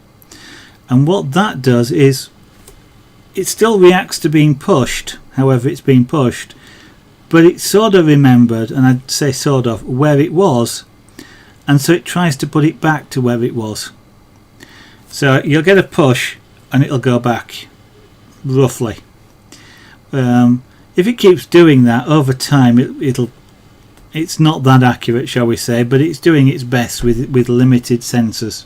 and what that does is it still reacts to being pushed, however it's being pushed, but it sort of remembered, and I'd say sort of, where it was, and so it tries to put it back to where it was. So you'll get a push and it'll go back, roughly. If it keeps doing that over time, it's not that accurate, shall we say, but it's doing its best with limited sensors.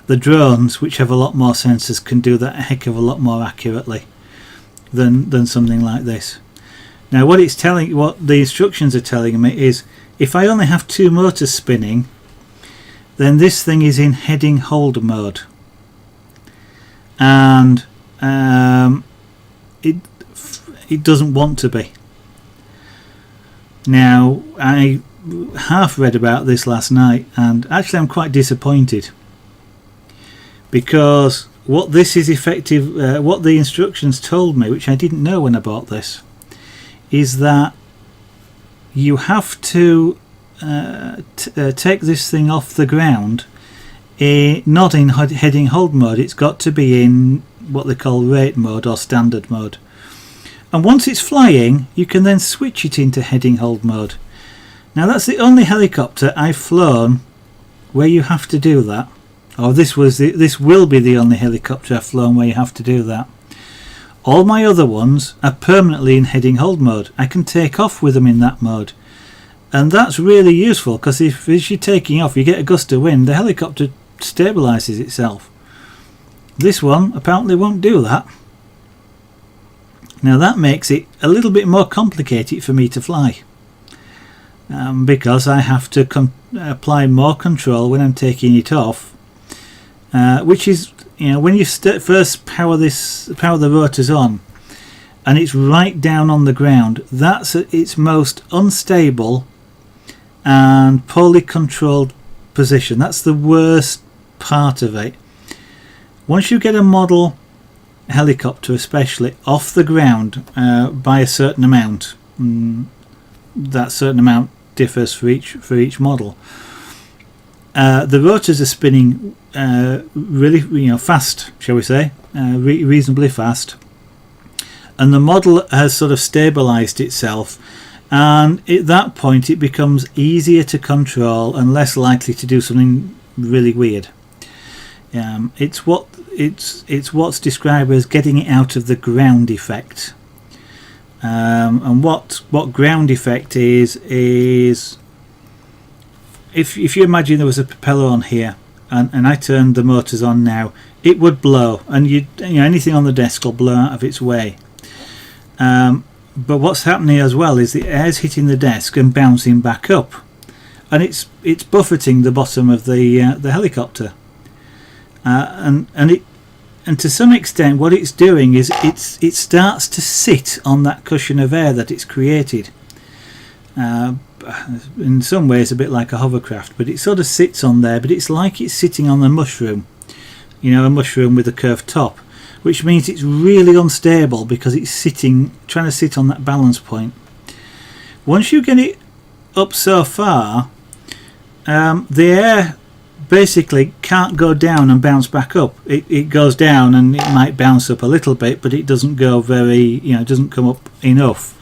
The drones, which have a lot more sensors, can do that a heck of a lot more accurately than something like this. Now what the instructions are telling me is, if I only have 2 motors spinning, then this thing is in heading hold mode, and it doesn't want to be. Now I half read about this last night, and actually I'm quite disappointed, because what this is effective, what the instructions told me, which I didn't know when I bought this, is that you have to take this thing off the ground, not in heading hold mode. It's got to be in what they call rate mode or standard mode, and once it's flying you can then switch it into heading hold mode. Now that's the only helicopter I've flown where you have to do that, or this will be the only helicopter I've flown where you have to do that. All my other ones are permanently in heading hold mode. I can take off with them in that mode, and that's really useful, because if as you're taking off you get a gust of wind, the helicopter stabilizes itself. This one apparently won't do that. Now that makes it a little bit more complicated for me to fly, because I have to apply more control when I'm taking it off, which is, when you first power the rotors on and it's right down on the ground, that's at its most unstable and poorly controlled position. That's the worst part of it. Once you get a model helicopter especially off the ground by a certain amount, that certain amount differs for each model, the rotors are spinning really fast, shall we say, reasonably fast, and the model has sort of stabilized itself, and at that point it becomes easier to control and less likely to do something really weird. It's what's described as getting it out of the ground effect, and what ground effect is if you imagine there was a propeller on here, and I turned the motors on now, it would blow, and anything on the desk will blow out of its way. But what's happening as well is the air's hitting the desk and bouncing back up, and it's buffeting the bottom of the helicopter, and to some extent what it's doing is it starts to sit on that cushion of air that it's created. In some ways a bit like a hovercraft, but it sort of sits on there, but it's like it's sitting on a mushroom, a mushroom with a curved top, which means it's really unstable because it's trying to sit on that balance point. Once you get it up so far, the air basically can't go down and bounce back up. It goes down and it might bounce up a little bit, but it doesn't go it doesn't come up enough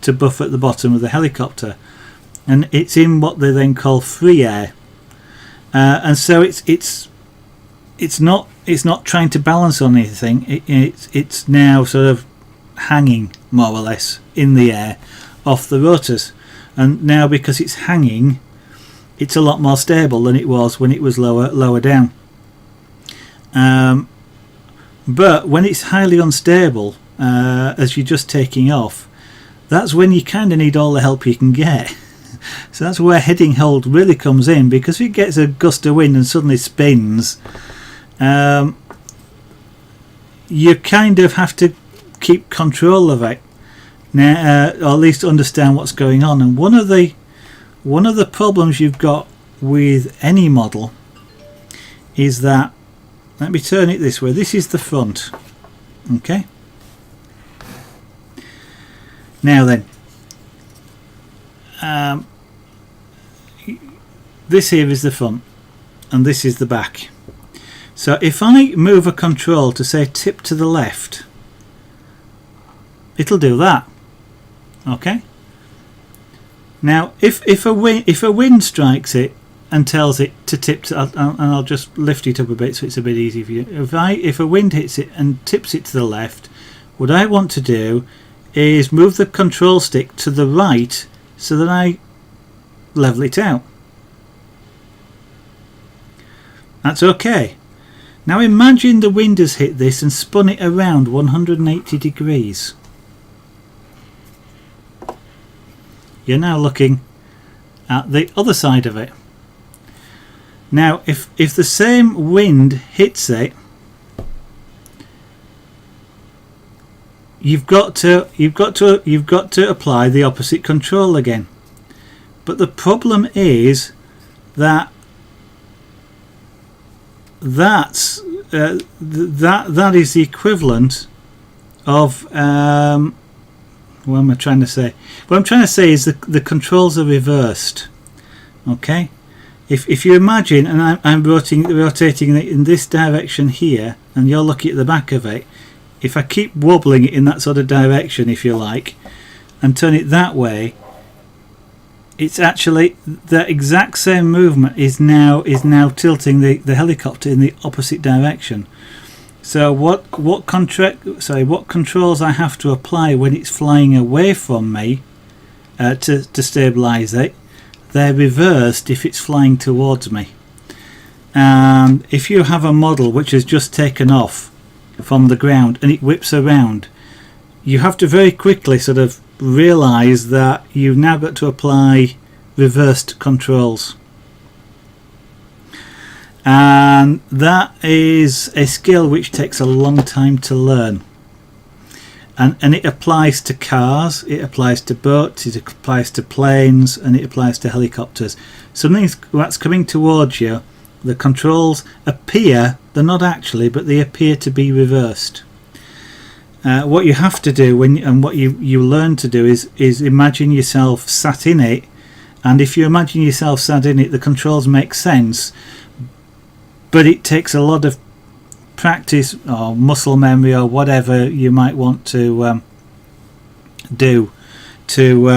to buffet the bottom of the helicopter, and it's in what they then call free air, and so it's not trying to balance on anything. It's now sort of hanging more or less in the air off the rotors, and now because it's hanging, it's a lot more stable than it was when it was lower down. But when it's highly unstable, as you're just taking off, that's when you kind of need all the help you can get. So that's where heading hold really comes in, because if it gets a gust of wind and suddenly spins, you kind of have to keep control of it now, or at least understand what's going on. And one of the one of the problems you've got with any model is that, let me turn it this way, this is the front, okay? Now then, this here is the front and this is the back. So if I move a control to say tip to the left, it'll do that, okay? Now if a wind strikes it and tells it to tip to, and I'll just lift it up a bit so it's a bit easy for you. If a wind hits it and tips it to the left, what I want to do is move the control stick to the right so that I level it out. That's okay. Now imagine the wind has hit this and spun it around 180 degrees. You're now looking at the other side of it. Now if the same wind hits it, you've got to apply the opposite control again. But the problem is that that is the equivalent of what am I trying to say? What I'm trying to say is the controls are reversed. Okay, if you imagine, and I'm rotating it in this direction here, and you're looking at the back of it. If I keep wobbling it in that sort of direction, if you like, and turn it that way, it's actually the exact same movement is now tilting the helicopter in the opposite direction. So what controls I have to apply when it's flying away from me to stabilize it, they're reversed if it's flying towards me. And if you have a model which has just taken off from the ground and it whips around, you have to very quickly sort of realize that you've now got to apply reversed controls, and that is a skill which takes a long time to learn, and it applies to cars, it applies to boats, it applies to planes, and it applies to helicopters. Something that's coming towards you, the controls appear, they're not actually, but they appear to be reversed. What you have to do and what you learn to do is imagine yourself sat in it, and if you imagine yourself sat in it, the controls make sense, but it takes a lot of practice or muscle memory or whatever you might want to do to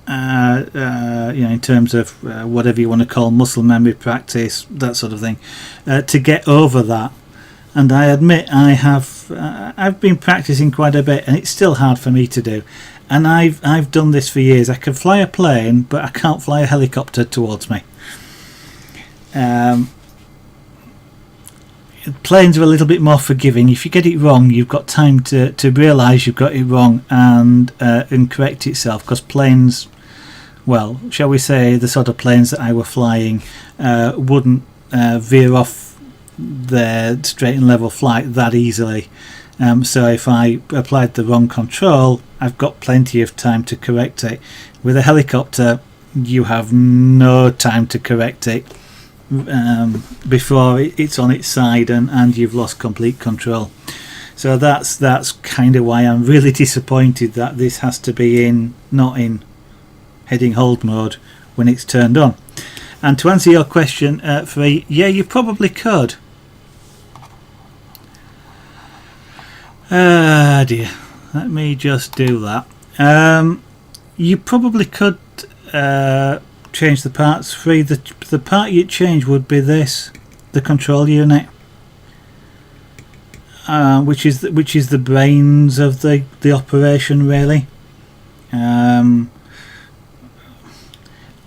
in terms of whatever you want to call muscle memory practice, that sort of thing, to get over that. And I admit I've been practicing quite a bit, and it's still hard for me to do. And I've done this for years. I can fly a plane, but I can't fly a helicopter towards me. Planes are a little bit more forgiving. If you get it wrong, you've got time to realise you've got it wrong and correct itself. Because planes, well, shall we say, the sort of planes that I were flying wouldn't veer off their straight and level flight that easily. So if I applied the wrong control, I've got plenty of time to correct it. With a helicopter, you have no time to correct it before it's on its side and you've lost complete control. So that's kind of why I'm really disappointed that this has to be not in heading hold mode when it's turned on. And to answer your question, Free, yeah, you probably could. Dear, let me just do that. You probably could change the parts. Free, the part you'd change would be this, the control unit, which is the brains of the operation, really.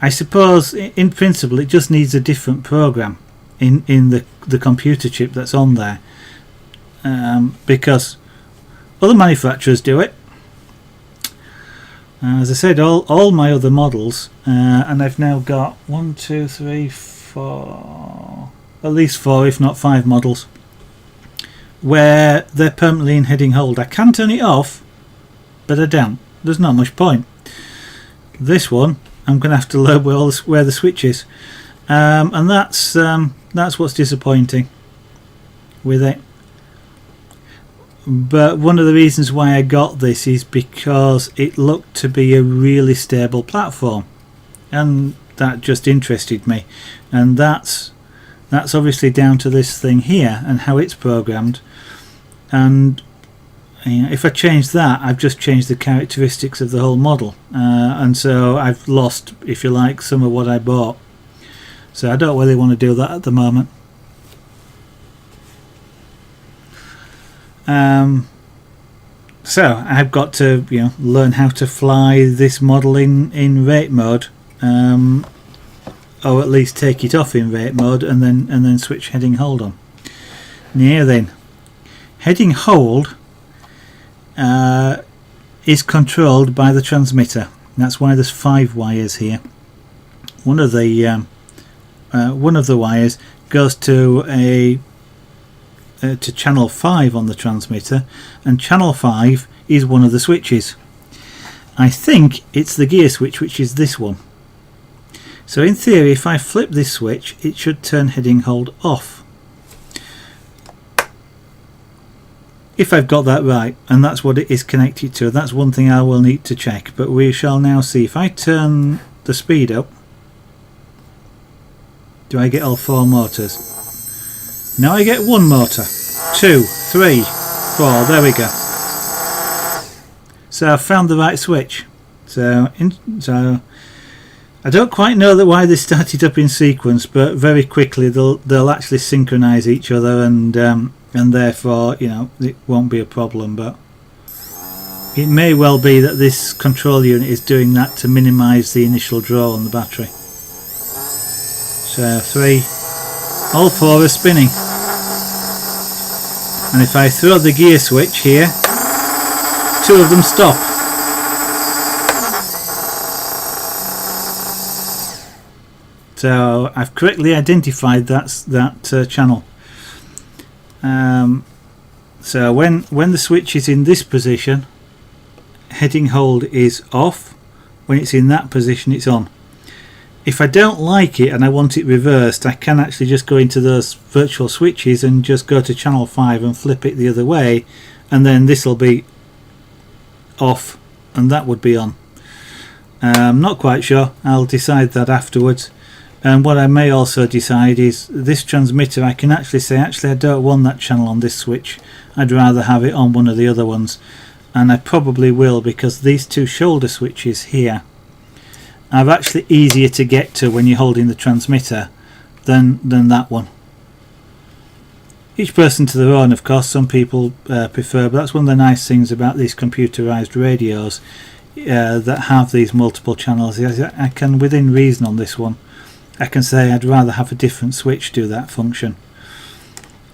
I suppose in principle it just needs a different program in the computer chip that's on there, because other manufacturers do it. As I said, all my other models, and I've now got 1, 2, 3, 4, at least 4 if not 5 models where they're permanently in heading hold. I can turn it off, but I don't. There's not much point. This one I'm going to have to learn where the switch is, and that's what's disappointing with it. But one of the reasons why I got this is because it looked to be a really stable platform, and that just interested me. And that's obviously down to this thing here and how it's programmed. And if I change that, I've just changed the characteristics of the whole model, and so I've lost, if you like, some of what I bought. So I don't really want to do that at the moment. So I've got to learn how to fly this model in rate mode, or at least take it off in rate mode and then switch heading hold on. Now then, heading hold is controlled by the transmitter. That's why there's 5 wires here. One of the wires goes to channel 5 on the transmitter, and channel 5 is one of the switches. I think it's the gear switch, which is this one. So in theory, if I flip this switch, it should turn heading hold off, if I've got that right, and that's what it is connected to. That's one thing I will need to check, but we shall now see. If I turn the speed up, do I get all 4 motors? Now I get 1 motor, 2, 3, 4, there we go. So I've found the right switch. So I don't quite know why they started up in sequence, but very quickly they'll actually synchronize each other, and therefore it won't be a problem. But it may well be that this control unit is doing that to minimize the initial draw on the battery. So 3, all 4 are spinning. And if I throw the gear switch here, 2 of them stop. So I've correctly identified that channel. So when the switch is in this position, heading hold is off. When it's in that position, it's on. If I don't like it and I want it reversed, I can actually just go into those virtual switches and just go to channel 5 and flip it the other way, and then this will be off and that would be on. I'm not quite sure. I'll decide that afterwards. And what I may also decide is this transmitter, I can actually say, actually I don't want that channel on this switch, I'd rather have it on one of the other ones. And I probably will, because these 2 shoulder switches here are actually easier to get to when you're holding the transmitter than that one. Each person to their own, of course. Some people prefer, but that's one of the nice things about these computerized radios that have these multiple channels. I can, within reason on this one, I can say I'd rather have a different switch do that function.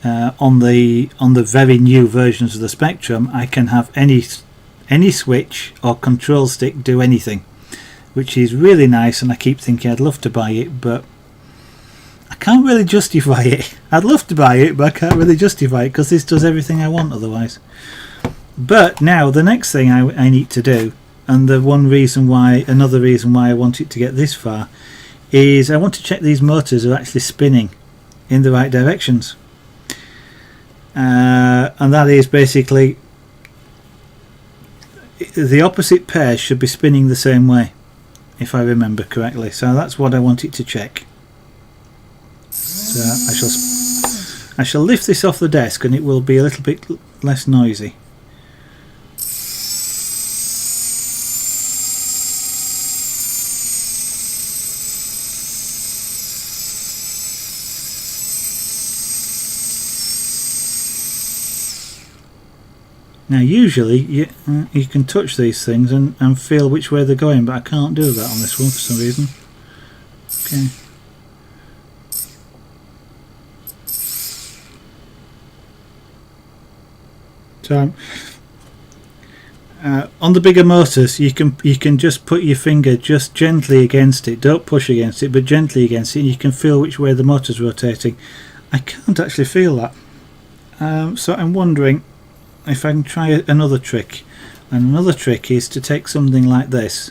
On the very new versions of the Spectrum, I can have any switch or control stick do anything, which is really nice, and I keep thinking I'd love to buy it, but I can't really justify it. I'd love to buy it, but I can't really justify it because this does everything I want otherwise. But now the next thing I need to do, and another reason why I want it to get this far, is I want to check these motors are actually spinning in the right directions. And that is basically the opposite pair should be spinning the same way, if I remember correctly. So that's what I want it to check. So I shall lift this off the desk and it will be a little bit less noisy. Now usually you can touch these things and feel which way they're going, but I can't do that on this one for some reason. Okay. So on the bigger motors you can just put your finger just gently against it, don't push against it, but gently against it, and you can feel which way the motor's rotating. I can't actually feel that. So I'm wondering if I can try another trick. And another trick is to take something like this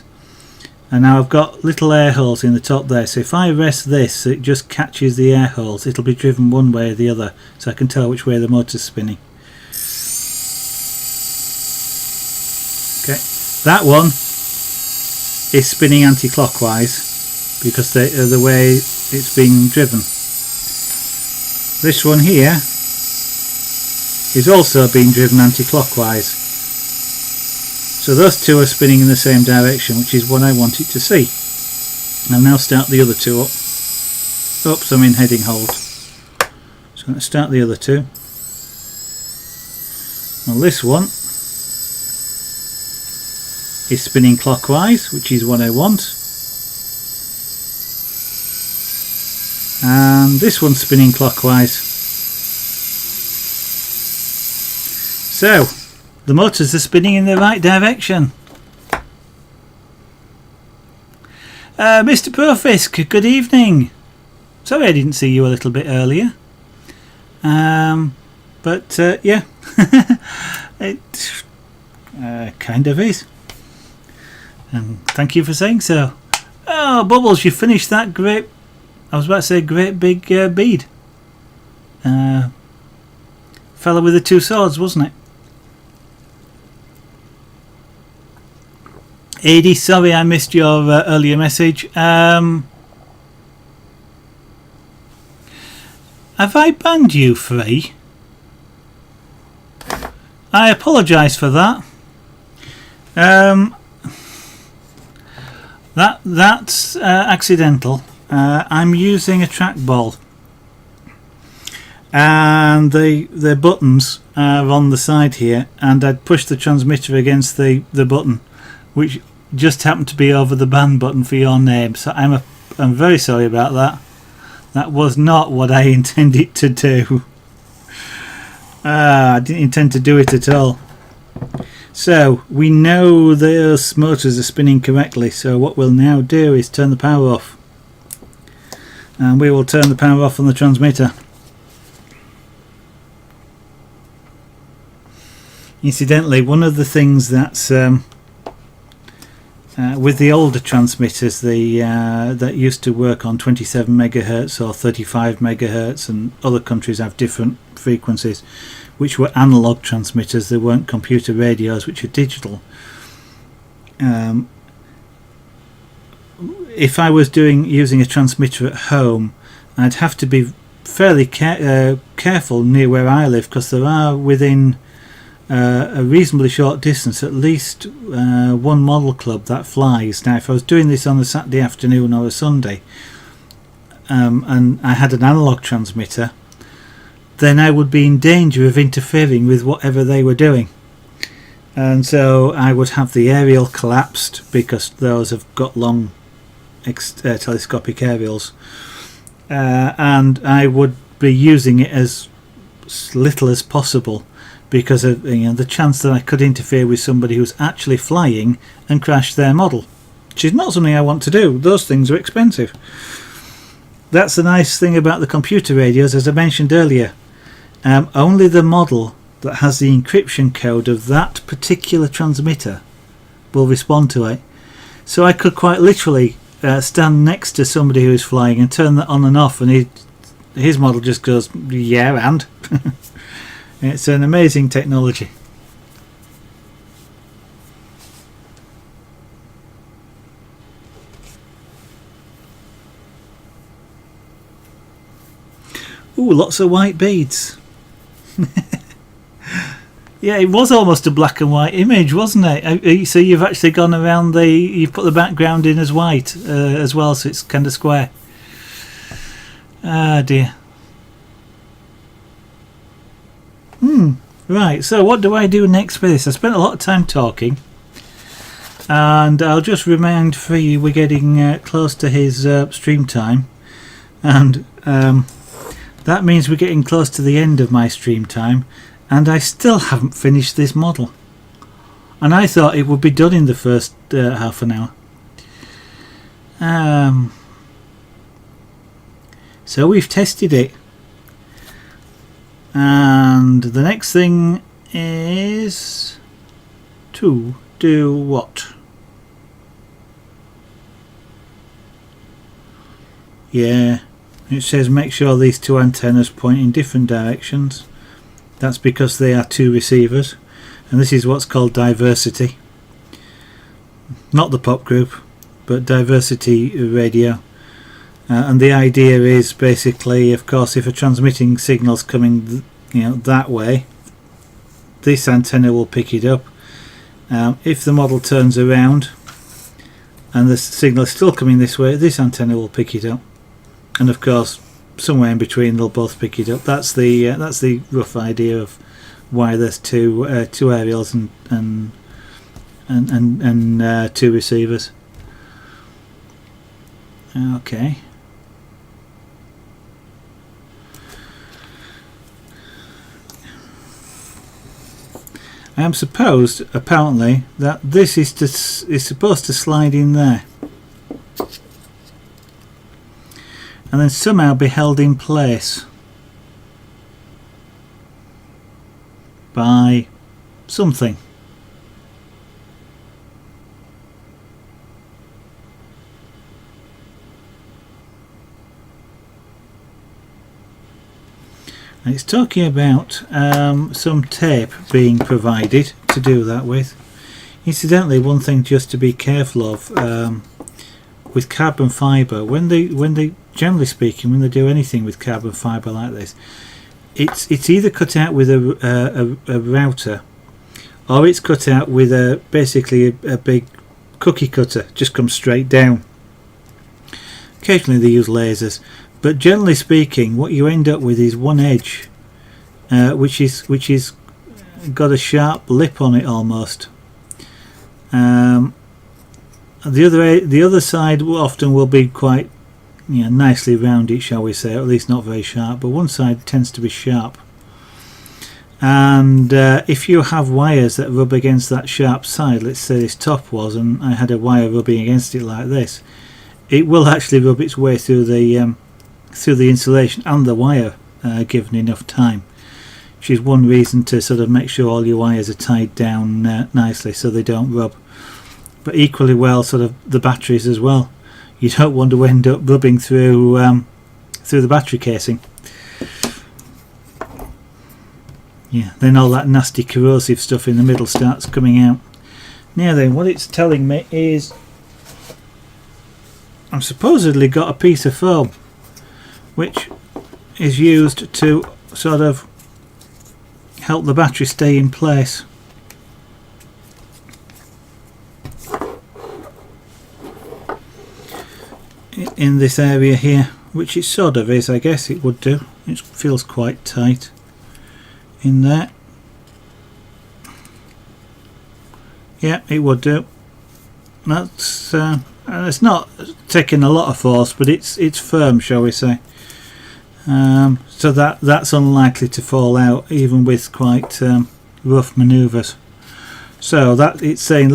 And now I've got little air holes in the top there, so if I rest this so it just catches the air holes, it'll be driven one way or the other, so I can tell which way the motor's spinning. Okay, that one is spinning anti-clockwise because the way it's being driven. This one here is also being driven anti-clockwise. So those two are spinning in the same direction, which is what I want it to see. I'll now start the other two up. Oops, I'm in heading hold. So I'm going to start the other two. Well, this one is spinning clockwise, which is what I want. And this one's spinning clockwise. So the motors are spinning in the right direction. Mr. Profisk, good evening. Sorry I didn't see you a little bit earlier. But yeah, it kind of is. And thank you for saying so. Oh, Bubbles, you finished that great, I was about to say great big bead. Fella with the two swords, wasn't it? Edie, sorry I missed your earlier message. Have I banned you, Free? I apologise for that. That's accidental. I'm using a trackball, and the buttons are on the side here, and I'd pushed the transmitter against the button, which just happened to be over the ban button for your name. So I'm very sorry about that. That was not what I intended to do. I didn't intend to do it at all. So we know those motors are spinning correctly, so what we'll now do is turn the power off, and we will turn the power off on the transmitter. Incidentally, one of the things that's with the older transmitters, that used to work on 27 megahertz or 35 megahertz, and other countries have different frequencies, which were analog transmitters. They weren't computer radios, which are digital. If I was using a transmitter at home, I'd have to be fairly careful near where I live, because there are within a reasonably short distance at least one model club that flies. Now if I was doing this on a Saturday afternoon or a Sunday, and I had an analog transmitter, then I would be in danger of interfering with whatever they were doing, and so I would have the aerial collapsed, because those have got long telescopic aerials, and I would be using it as little as possible, because of the chance that I could interfere with somebody who's actually flying and crash their model, which is not something I want to do. Those things are expensive. That's the nice thing about the computer radios, as I mentioned earlier. Only the model that has the encryption code of that particular transmitter will respond to it. So I could quite literally stand next to somebody who is flying and turn that on and off, and his model just goes, yeah, and it's an amazing technology. Ooh, lots of white beads. Yeah, it was almost a black and white image, wasn't it? So you've actually gone around you've put the background in as white as well, so it's kind of square. Ah dear. Right, so what do I do next with this? I spent a lot of time talking, and I'll just remind Free we're getting close to his stream time, and that means we're getting close to the end of my stream time, and I still haven't finished this model, and I thought it would be done in the first half an hour. So we've tested it, and the next thing is to do what? Yeah, it says make sure these two antennas point in different directions. That's because they are two receivers, and this is what's called diversity. Not the pop group, but diversity radio. And the idea is basically, of course, if a transmitting signal's coming that way, this antenna will pick it up. If the model turns around and the signal is still coming this way, this antenna will pick it up, and of course somewhere in between they'll both pick it up. That's the rough idea of why there's two aerials and two receivers. Okay. I am supposed, apparently, that this is supposed to slide in there and then somehow be held in place by something. And it's talking about some tape being provided to do that with. Incidentally, one thing just to be careful of with carbon fibre, when they generally speaking, when they do anything with carbon fibre like this, it's either cut out with a router, or it's cut out with basically a big cookie cutter, just comes straight down. Occasionally they use lasers, but generally speaking what you end up with is one edge which is got a sharp lip on it almost. The other side often will be quite nicely rounded, shall we say, or at least not very sharp, but one side tends to be sharp. And if you have wires that rub against that sharp side, let's say this top was, and I had a wire rubbing against it like this, it will actually rub its way through the insulation and the wire, given enough time, which is one reason to sort of make sure all your wires are tied down nicely so they don't rub. But equally well, sort of the batteries as well. You don't want to end up rubbing through the battery casing. Yeah, then all that nasty corrosive stuff in the middle starts coming out. Now then, what it's telling me is I've supposedly got a piece of foam which is used to sort of help the battery stay in place. In this area here, which it sort of is, I guess it would do. It feels quite tight in there. Yeah, it would do. That's and it's not taking a lot of force, but it's firm, shall we say. So that's unlikely to fall out even with quite rough manoeuvres. So that it's saying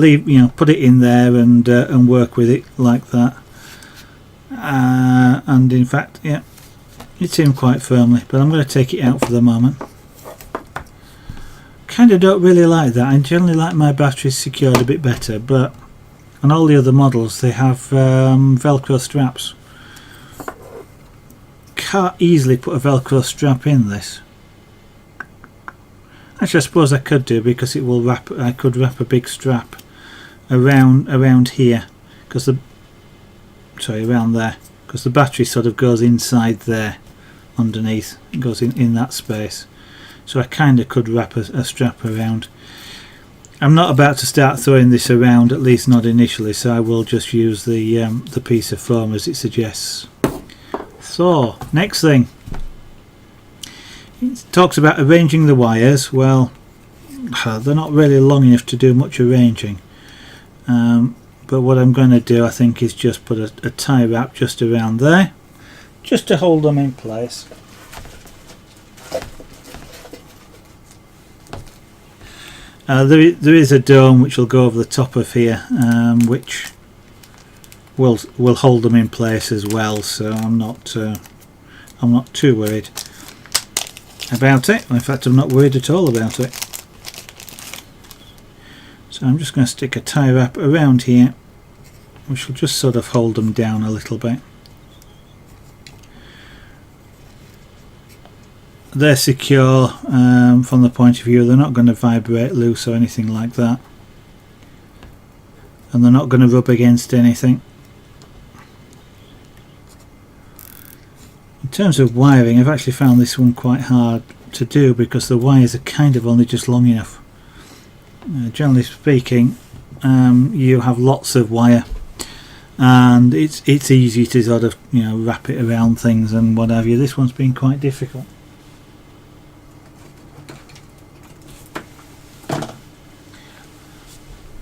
put it in there and work with it like that. And in fact, yeah, it's in quite firmly, but I'm going to take it out for the moment. Kind of don't really like that. I generally like my batteries secured a bit better, but on all the other models they have velcro straps. Can't easily put a velcro strap in this. Actually, I suppose I could do, because it will wrap. I could wrap a big strap around here, because around there, because the battery sort of goes inside there underneath. It goes in that space, so I kind of could wrap a strap around. I'm not about to start throwing this around, at least not initially, so I will just use the piece of foam as it suggests. So next thing, it talks about arranging the wires. Well, they're not really long enough to do much arranging, but what I'm going to do, I think, is just put a tie wrap just around there, just to hold them in place. There is a dome which will go over the top of here, which will hold them in place as well. So I'm not too worried about it. In fact, I'm not worried at all about it. So I'm just going to stick a tie wrap around here, which will just sort of hold them down a little bit. they're secure from the point of view they're not going to vibrate loose or anything like that, and they're not going to rub against anything. In terms of wiring, I've actually found this one quite hard to do because the wires are kind of only just long enough. Generally speaking, you have lots of wire, and it's easy to sort of, you know, wrap it around things and what have you. This one's been quite difficult.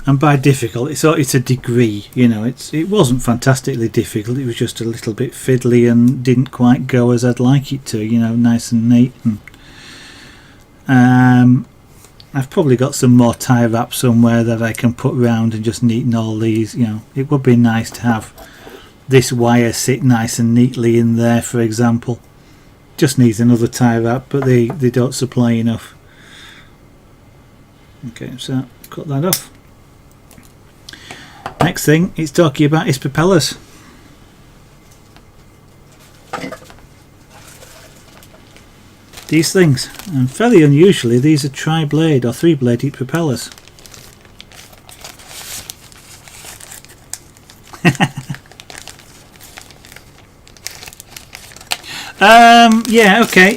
And by difficult, it's a degree, you know. It wasn't fantastically difficult. It was just a little bit fiddly and didn't quite go as I'd like it to, you know, nice and neat. And I've probably got some more tie wrap somewhere that I can put round and just neaten all these. You know, it would be nice to have this wire sit nice and neatly in there, for example. Just needs another tie wrap, but they don't supply enough. Okay, so cut that off. Next thing it's talking about is propellers. These things, and fairly unusually, these are tri-blade or 3-bladed propellers. Yeah, okay.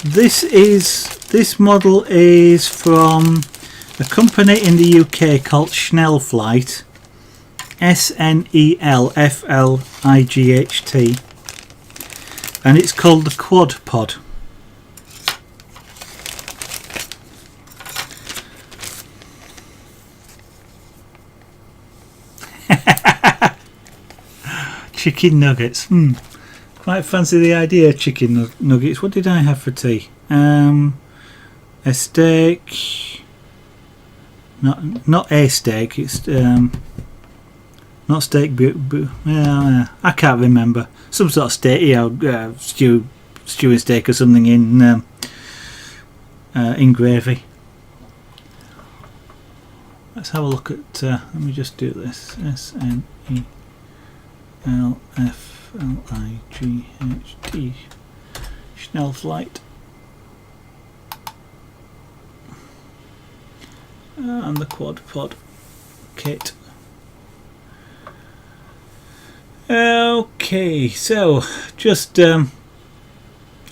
This model is from a company in the UK called Snellflight. SNELFLIGHT, and it's called the Quad Pod. Chicken nuggets. Quite fancy the idea of chicken nuggets. What did I have for tea? A steak. Not a steak. It's not steak, I can't remember. Some sort of steak, you know, stewing steak or something in gravy. Let's have a look at. Let me just do this. SNELFLIGHT. Snellflight. And the Quad Pod kit. Okay, so just as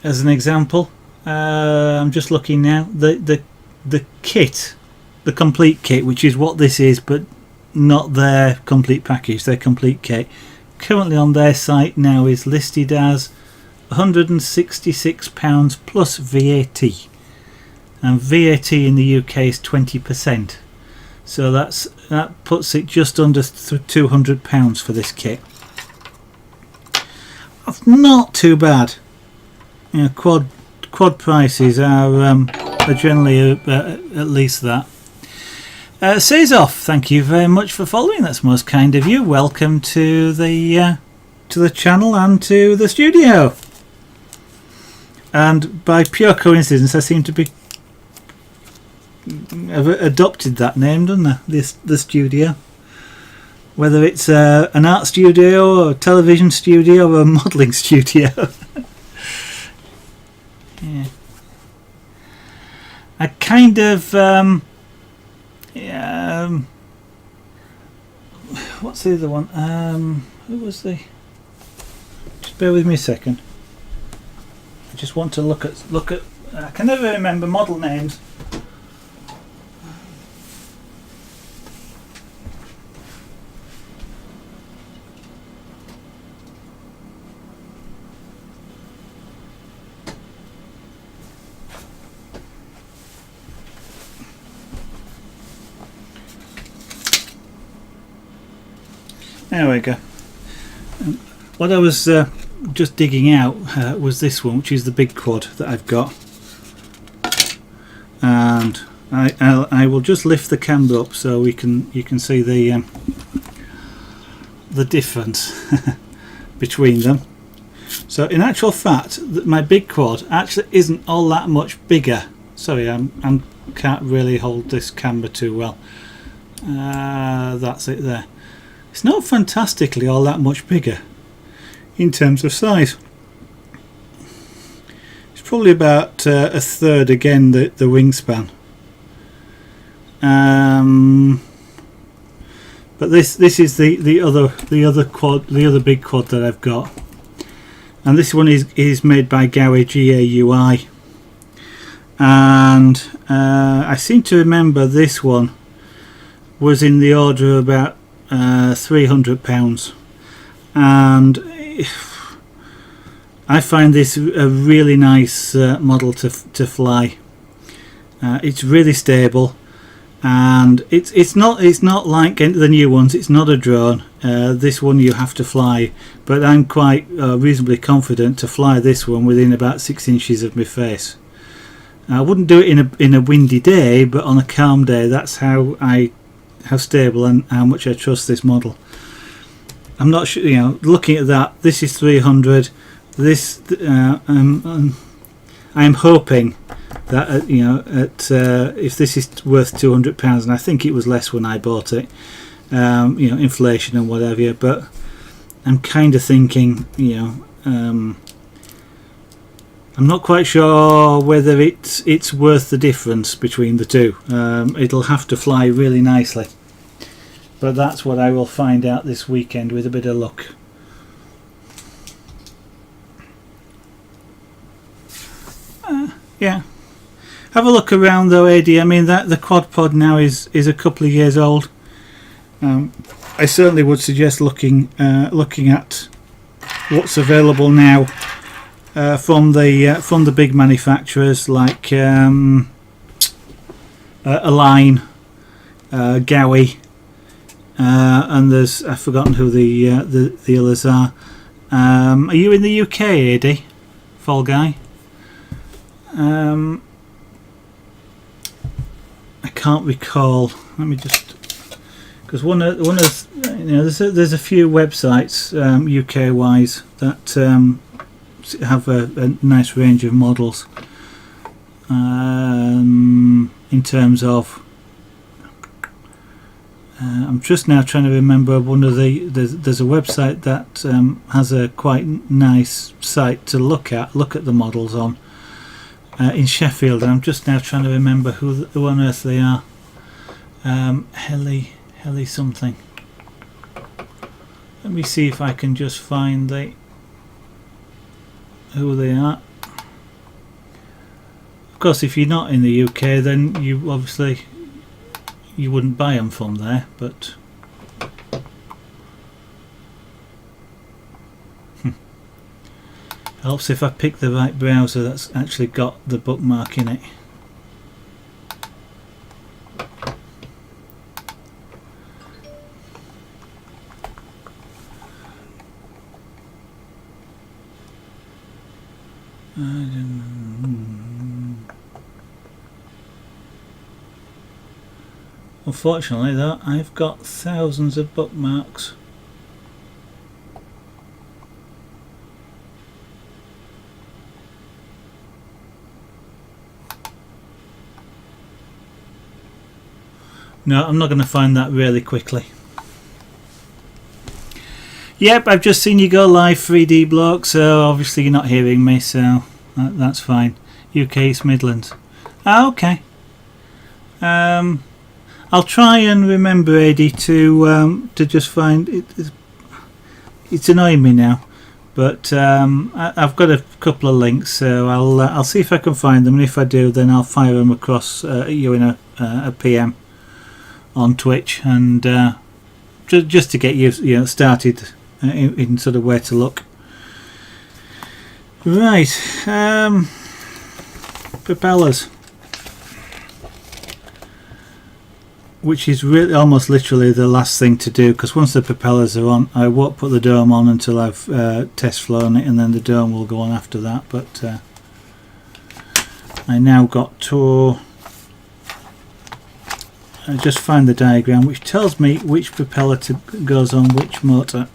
an example, I'm just looking now. The kit, the complete kit, which is what this is, but not their complete package, their complete kit, currently on their site now is listed as £166 plus VAT, and VAT in the UK is 20%. So that puts it just under £200 for this kit. Not too bad. You know, quad prices are generally at least that. Says off. Thank you very much for following. That's most kind of you. Welcome to the channel and to the studio. And by pure coincidence, I seem to be have adopted that name, don't I? The studio. Whether it's an art studio or a television studio or a modelling studio. Yeah. I kind of what's the other one? Who was the? Just bear with me a second. I just want to look at. I can never remember model names. There we go. What I was just digging out was this one, which is the big quad that I've got, and I will just lift the camera up so you can see the difference between them. So in actual fact, my big quad actually isn't all that much bigger. Sorry, I can't really hold this camera too well. That's it there. It's not fantastically all that much bigger in terms of size. It's probably about a third again the wingspan. But this is the other big quad that I've got, and this one is made by Gaui, GAUI, and I seem to remember this one was in the order of about £300, and I find this a really nice model to fly. It's really stable, and it's not like the new ones. It's not a drone. This one you have to fly, but I'm quite reasonably confident to fly this one within about 6 inches of my face. I wouldn't do it in a windy day, but on a calm day, that's how stable and how much I trust this model. I'm not sure, looking at that, this is 300. This I'm hoping that if this is worth £200, and I think it was less when I bought it, inflation and whatever, but I'm kind of thinking, I'm not quite sure whether it's worth the difference between the two. It'll have to fly really nicely, but that's what I will find out this weekend with a bit of luck. Yeah, have a look around though, AD. I mean, that the quad pod now is a couple of years old. I certainly would suggest looking at what's available now from the big manufacturers like Align, Gaui, and there's, I've forgotten who the others are. Are you in the UK, AD? Fall Guy? I can't recall. Let me just, because one of there's a few websites UK wise that have a nice range of models in terms of. I'm just now trying to remember one of there's a website that has a quite nice site to look at the models on. In Sheffield, and I'm just now trying to remember who on earth they are. Heli something. Let me see if I can just find who they are. Of course, if you're not in the UK, then you wouldn't buy them from there, but helps if I pick the right browser that's actually got the bookmark in it. Unfortunately though, I've got thousands of bookmarks. No, I'm not going to find that really quickly. Yep, I've just seen you go live, 3D block, so obviously you're not hearing me, so that's fine. UK East Midlands. Ah, okay. I'll try and remember, AD, to just find it. It's annoying me now, but I've got a couple of links, so I'll see if I can find them, and if I do, then I'll fire them across you in a PM on Twitch, and just to get you started in sort of where to look. Right, propellers, which is really almost literally the last thing to do, because once the propellers are on, I won't put the dome on until I've test flown it, and then the dome will go on after that. But I now got to just find the diagram which tells me which propeller goes on which motor.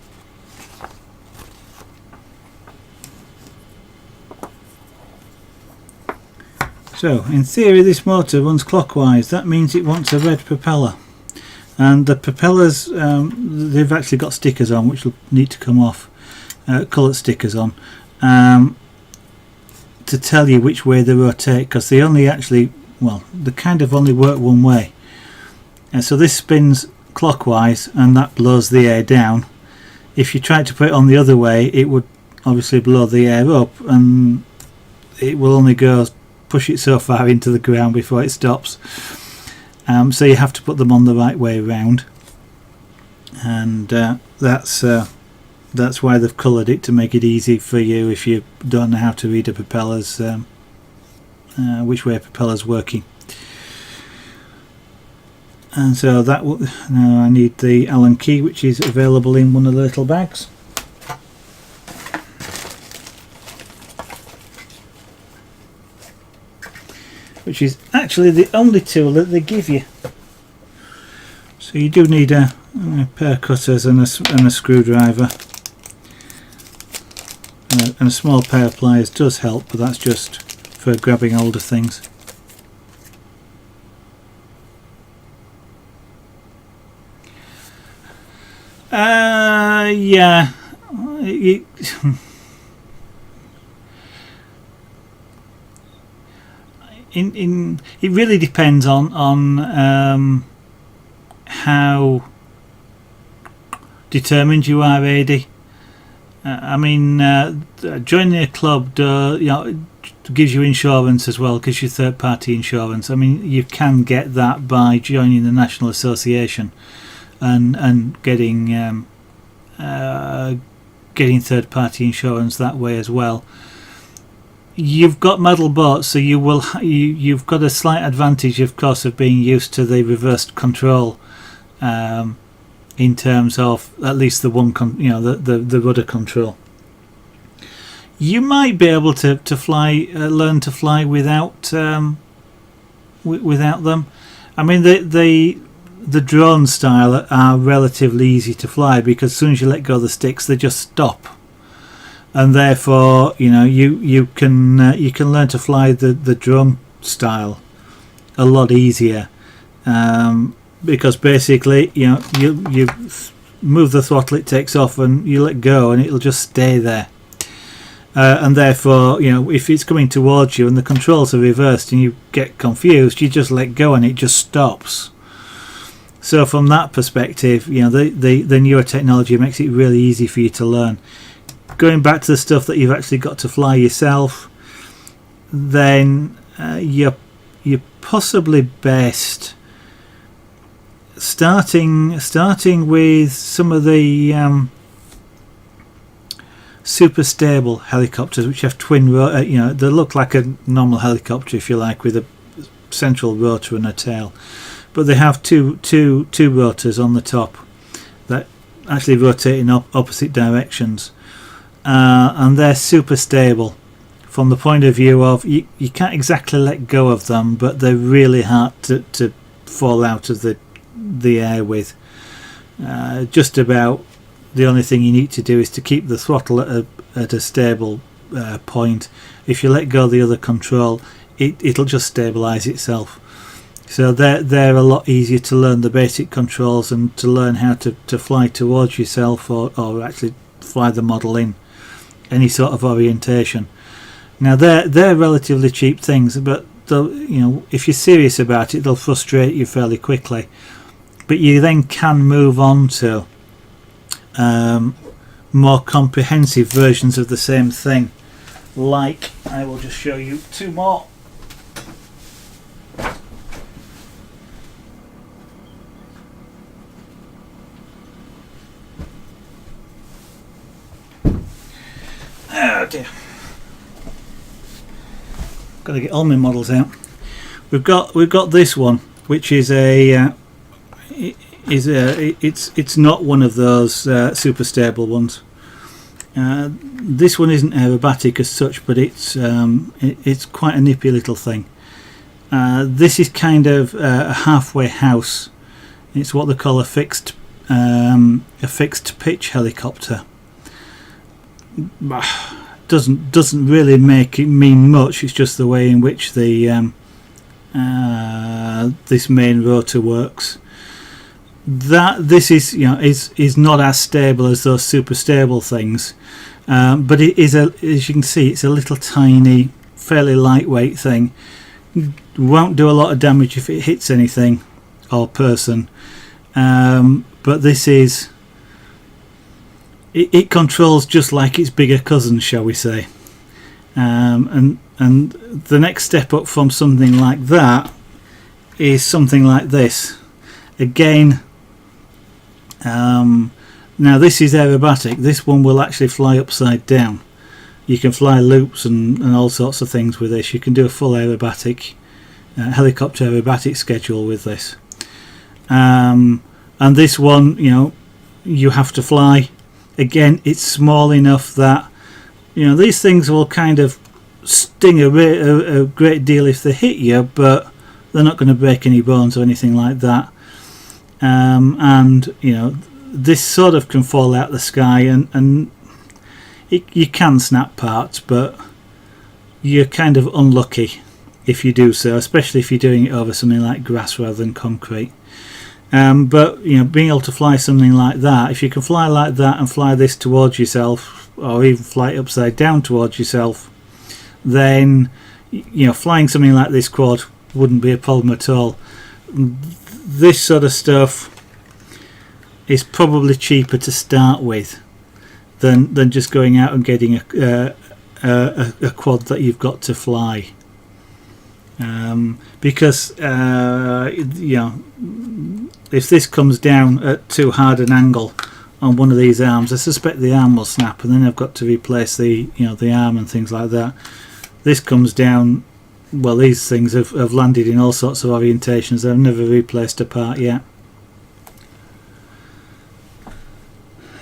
So in theory this motor runs clockwise. That means it wants a red propeller, and the propellers, they've actually got stickers on which will need to come off, coloured stickers on. to tell you which way they rotate, because they only actually, well, they kind of only work one way. And so this spins clockwise and that blows the air down. If you tried to put it on the other way, it would obviously blow the air up, and it will only push it so far into the ground before it stops. So you have to put them on the right way around, and that's why they've coloured it, to make it easy for you if you don't know how to read a propeller's which way a propeller's working. And so that now I need the Allen key, which is available in one of the little bags. Which is actually the only tool that they give you. So you do need a pair of cutters and a screwdriver. And a small pair of pliers does help, but that's just for grabbing older things. Yeah. It really depends on how determined you are, AD. I mean, joining a club, gives you insurance as well, gives you third-party insurance. I mean, you can get that by joining the National Association and getting third-party insurance that way as well. You've got model boats, so you've got a slight advantage, of course, of being used to the reversed control, in terms of at least the one, the rudder control. You might be able to fly, learn to fly without without them. I mean, the drone style are relatively easy to fly, because as soon as you let go of the sticks, they just stop. And therefore, you can learn to fly the drone style a lot easier, because basically, you move the throttle, it takes off, and you let go, and it'll just stay there. And therefore, if it's coming towards you and the controls are reversed and you get confused, you just let go and it just stops. So from that perspective, the newer technology makes it really easy for you to learn. Going back to the stuff that you've actually got to fly yourself, then you're possibly best starting with some of the super stable helicopters, which have twin they look like a normal helicopter, if you like, with a central rotor and a tail, but they have two rotors on the top that actually rotate in opposite directions. And they're super stable from the point of view of you can't exactly let go of them, but they're really hard to fall out of the air with. Just about the only thing you need to do is to keep the throttle at a stable point. If you let go of the other control, it'll just stabilize itself. So they're a lot easier to learn the basic controls and to learn how to fly towards yourself, or actually fly the model in any sort of orientation. Now they're relatively cheap things, but if you're serious about it, they'll frustrate you fairly quickly. But you then can move on to more comprehensive versions of the same thing. Like, I will just show you two more. Oh dear. Got to get all my models out. We've got this one, which is it's not one of those super stable ones. This one isn't aerobatic as such, but it's quite a nippy little thing. This is kind of a halfway house. It's what they call a fixed pitch helicopter. Doesn't really make it mean much. It's just the way in which the this main rotor works. This is not as stable as those super stable things, but it is as you can see, it's a little tiny fairly lightweight thing. Won't do a lot of damage if it hits anything or person, but this is it controls just like its bigger cousin, shall we say. And the next step up from something like that is something like this. Again, now this is aerobatic. This one will actually fly upside down. You can fly loops and all sorts of things with this. You can do a full aerobatic helicopter aerobatic schedule with this. And this one, you know, you have to fly. Again, it's small enough that, you know, these things will kind of sting a great deal if they hit you, but they're not going to break any bones or anything like that. And you know, this sort of can fall out the sky, and you can snap parts, but you're kind of unlucky if you do so, especially if you're doing it over something like grass rather than concrete. But you know, being able to fly something like that, if you can fly like that and fly this towards yourself, or even fly it upside down towards yourself, then you know, flying something like this quad wouldn't be a problem at all. This sort of stuff is probably cheaper to start with than just going out and getting a quad that you've got to fly, because you know, if this comes down at too hard an angle on one of these arms, I suspect the arm will snap, and then I've got to replace the, you know, the arm and things like that. This comes down, well, these things have landed in all sorts of orientations. I've never replaced a part yet.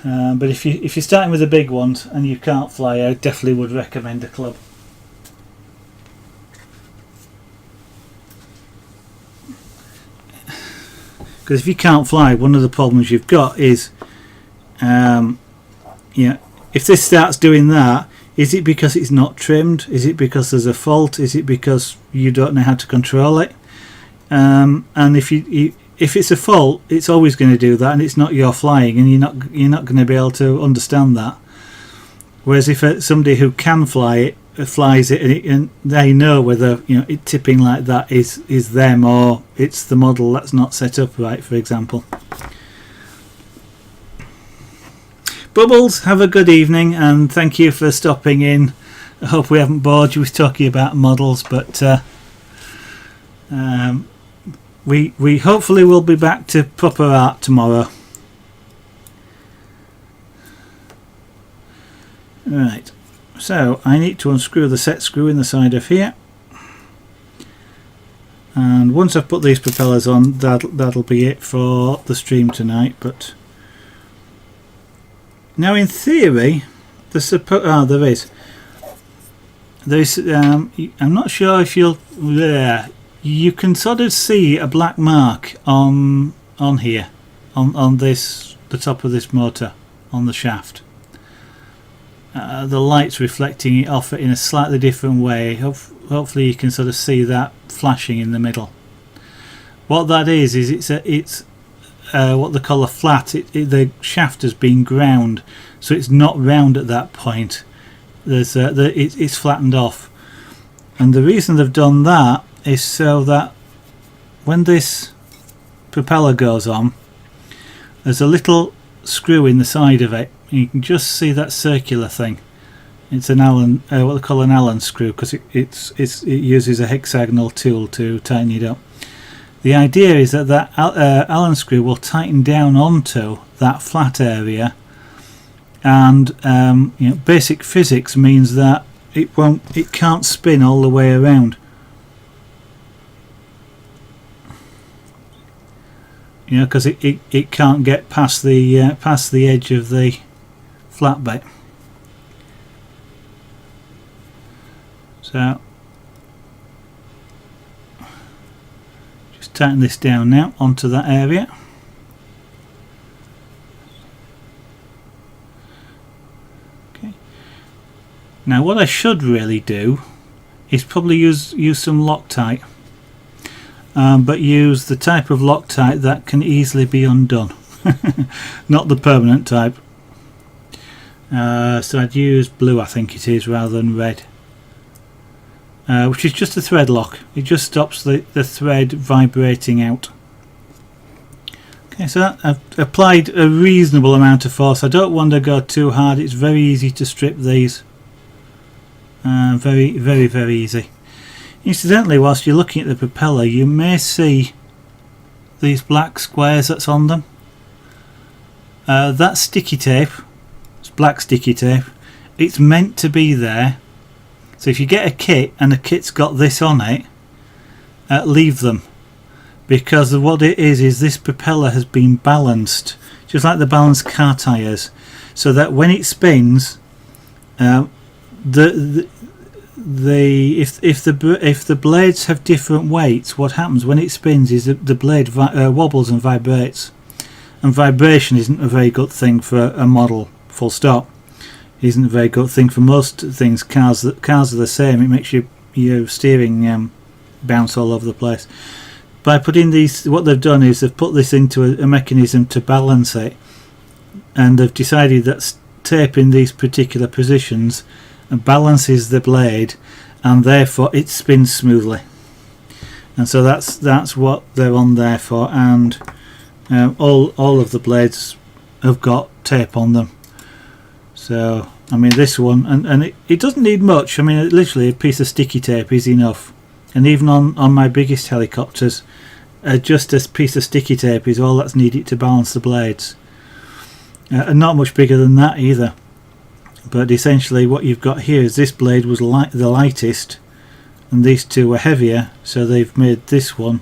But if you're starting with the big ones and you can't fly, I definitely would recommend a club. Because if you can't fly, one of the problems you've got is, you know, if this starts doing that, is it because it's not trimmed? Is it because there's a fault? Is it because you don't know how to control it? And if it's a fault, it's always going to do that, and it's not your flying, and you're not going to be able to understand that. Whereas if somebody who can fly it flies it, and they know whether, you know, it tipping like that is them, or it's the model that's not set up right, for example. Bubbles, have a good evening, and thank you for stopping in. I hope we haven't bored you with talking about models, but we hopefully will be back to proper art tomorrow. Right, so I need to unscrew the set screw in the side of here, and once I've put these propellers on, that'll be it for the stream tonight. But now, in theory, there is. I'm not sure if you can sort of see a black mark on here, on this, the top of this motor, on the shaft. The light's reflecting it off in a slightly different way. Hopefully you can sort of see that flashing in the middle. What that is it's what they call a flat. The shaft has been ground, so it's not round at that point. It's flattened off, and the reason they've done that is so that when this propeller goes on, there's a little screw in the side of it. You can just see that circular thing. It's an Allen, what they call an Allen screw, because it uses a hexagonal tool to tighten it up. The idea is that Allen screw will tighten down onto that flat area, and you know, basic physics means that it can't spin all the way around. You know, because it can't get past the edge of the flat bit. So just tighten this down now onto that area. Okay. Now what I should really do is probably use some Loctite, but use the type of Loctite that can easily be undone, not the permanent type. So I'd use blue, I think it is, rather than red. which is just a thread lock. It just stops the thread vibrating out. Okay, so that, I've applied a reasonable amount of force. I don't want to go too hard. It's very easy to strip these. Very, very, very easy. Incidentally, whilst you're looking at the propeller, you may see these black squares that's on them. That's sticky tape. It's black sticky tape. It's meant to be there. So if you get a kit and the kit's got this on it, leave them. Because what it is this propeller has been balanced, just like the balanced car tyres, so that when it spins, if the blades have different weights, what happens when it spins is the blade wobbles and vibrates, and vibration isn't a very good thing for a model. Full stop. Isn't a very good thing for most things. Cars are the same. It makes your steering bounce all over the place. By putting these, what they've done is they've put this into a mechanism to balance it, and they've decided that tape in these particular positions balances the blade, and therefore it spins smoothly. And so that's what they're on there for. And all of the blades have got tape on them. So I mean, this one, and it doesn't need much. I mean, literally a piece of sticky tape is enough. And even on my biggest helicopters, just a piece of sticky tape is all that's needed to balance the blades. And not much bigger than that either. But essentially what you've got here is this blade was the lightest, and these two were heavier, so they've made this one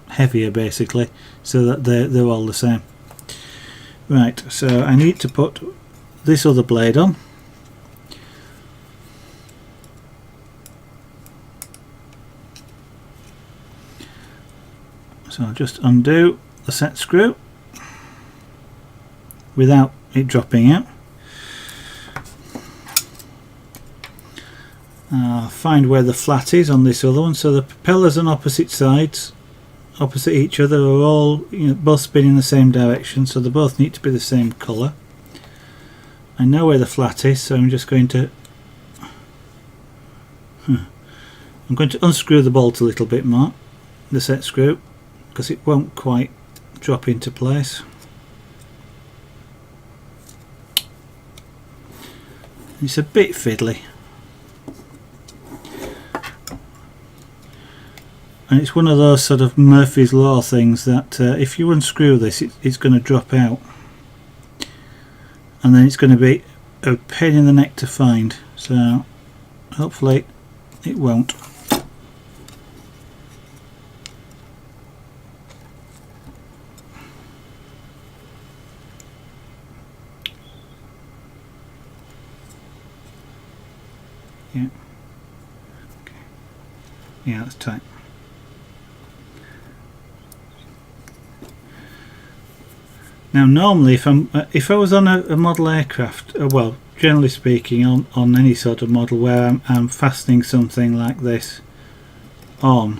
heavier basically, so that they're all the same. Right, so I need to put this other blade on. So I'll just undo the set screw without it dropping out. Find where the flat is on this other one. So the propellers on opposite sides, opposite each other, are all both spinning in the same direction, so they both need to be the same colour. I know where the flat is, so I'm just going to unscrew the bolt a little bit more, the set screw, because it won't quite drop into place. It's a bit fiddly, and it's one of those sort of Murphy's Law things that if you unscrew this, it's going to drop out, and then it's going to be a pain in the neck to find. So hopefully it won't. Yeah. Okay. Yeah, that's tight. Now, normally, if I was on a model aircraft, well, generally speaking, on any sort of model where I'm fastening something like this on,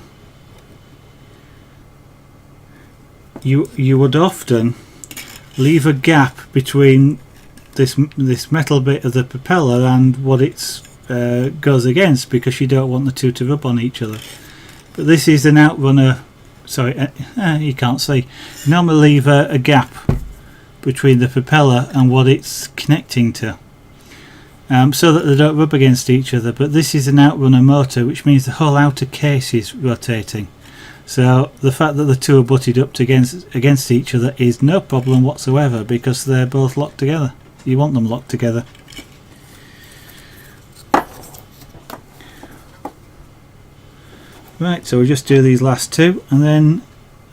you would often leave a gap between this metal bit of the propeller and what it's goes against, because you don't want the two to rub on each other. But this is an outrunner. Sorry, you can't see. You normally leave a gap between the propeller and what it's connecting to, so that they don't rub against each other. But this is an outrunner motor, which means the whole outer case is rotating. So the fact that the two are butted up against each other is no problem whatsoever, because they're both locked together. You want them locked together. Right, so we'll just do these last two, and then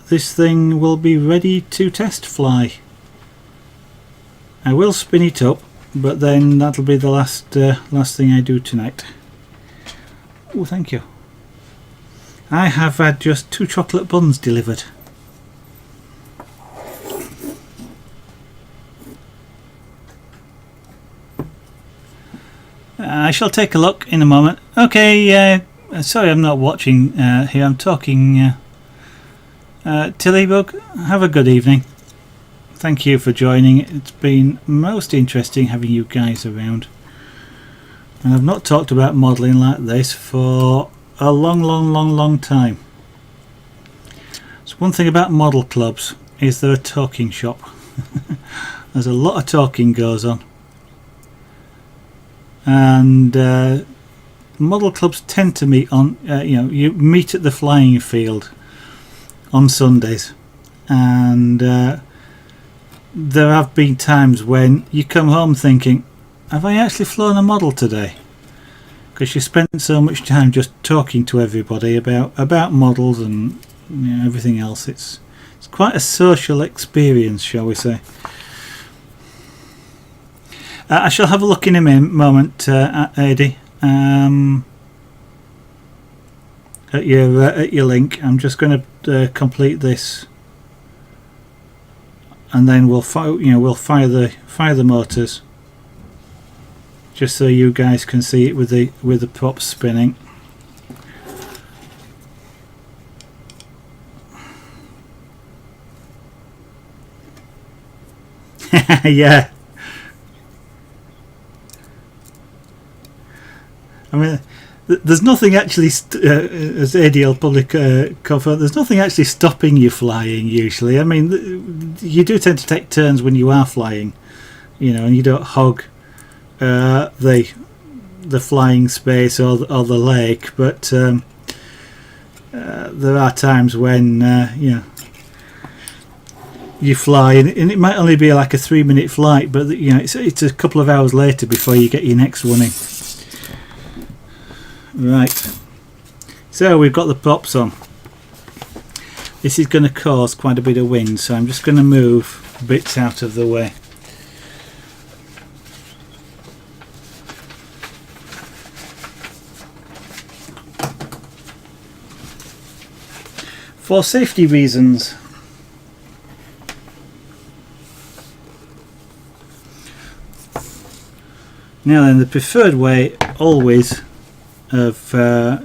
this thing will be ready to test fly. I will spin it up, but then that'll be the last thing I do tonight. Oh, thank you. I have had just 2 chocolate buns delivered. I shall take a look in a moment. Okay, sorry I'm not watching here, I'm talking. Tillybug, have a good evening. Thank you for joining. It's been most interesting having you guys around. And I've not talked about modelling like this for a long time. So one thing about model clubs is they're a talking shop. There's a lot of talking goes on, and model clubs tend to meet on you meet at the flying field on Sundays, and there have been times when you come home thinking, have I actually flown a model today? Because you spent so much time just talking to everybody about models and everything else. It's quite a social experience, shall we say. I shall have a look in a moment, Adi, at your link. I'm just going to complete this, and then we'll fire the motors, just so you guys can see it with the props spinning. Yeah. I mean, there's nothing actually, as AD will probably cover, there's nothing actually stopping you flying usually. I mean, you do tend to take turns when you are flying, and you don't hog the flying space or the lake, but there are times when you fly, and it might only be like a 3-minute flight, but it's a couple of hours later before you get your next one in. Right, so we've got the props on. This is going to cause quite a bit of wind, so I'm just going to move bits out of the way. For safety reasons. Now then, the preferred way always of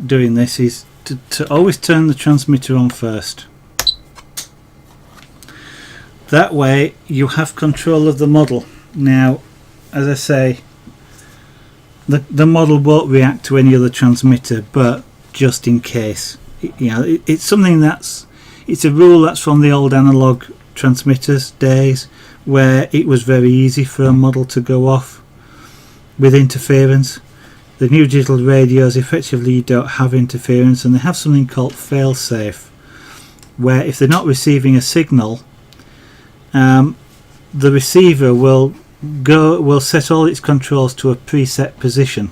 doing this is to always turn the transmitter on first. That way you have control of the model. Now, as I say, the model won't react to any other transmitter, but just in case, it's something it's a rule that's from the old analog transmitters days, where it was very easy for a model to go off with interference. The new digital radios effectively don't have interference, and they have something called fail-safe, where if they're not receiving a signal, the receiver will set all its controls to a preset position,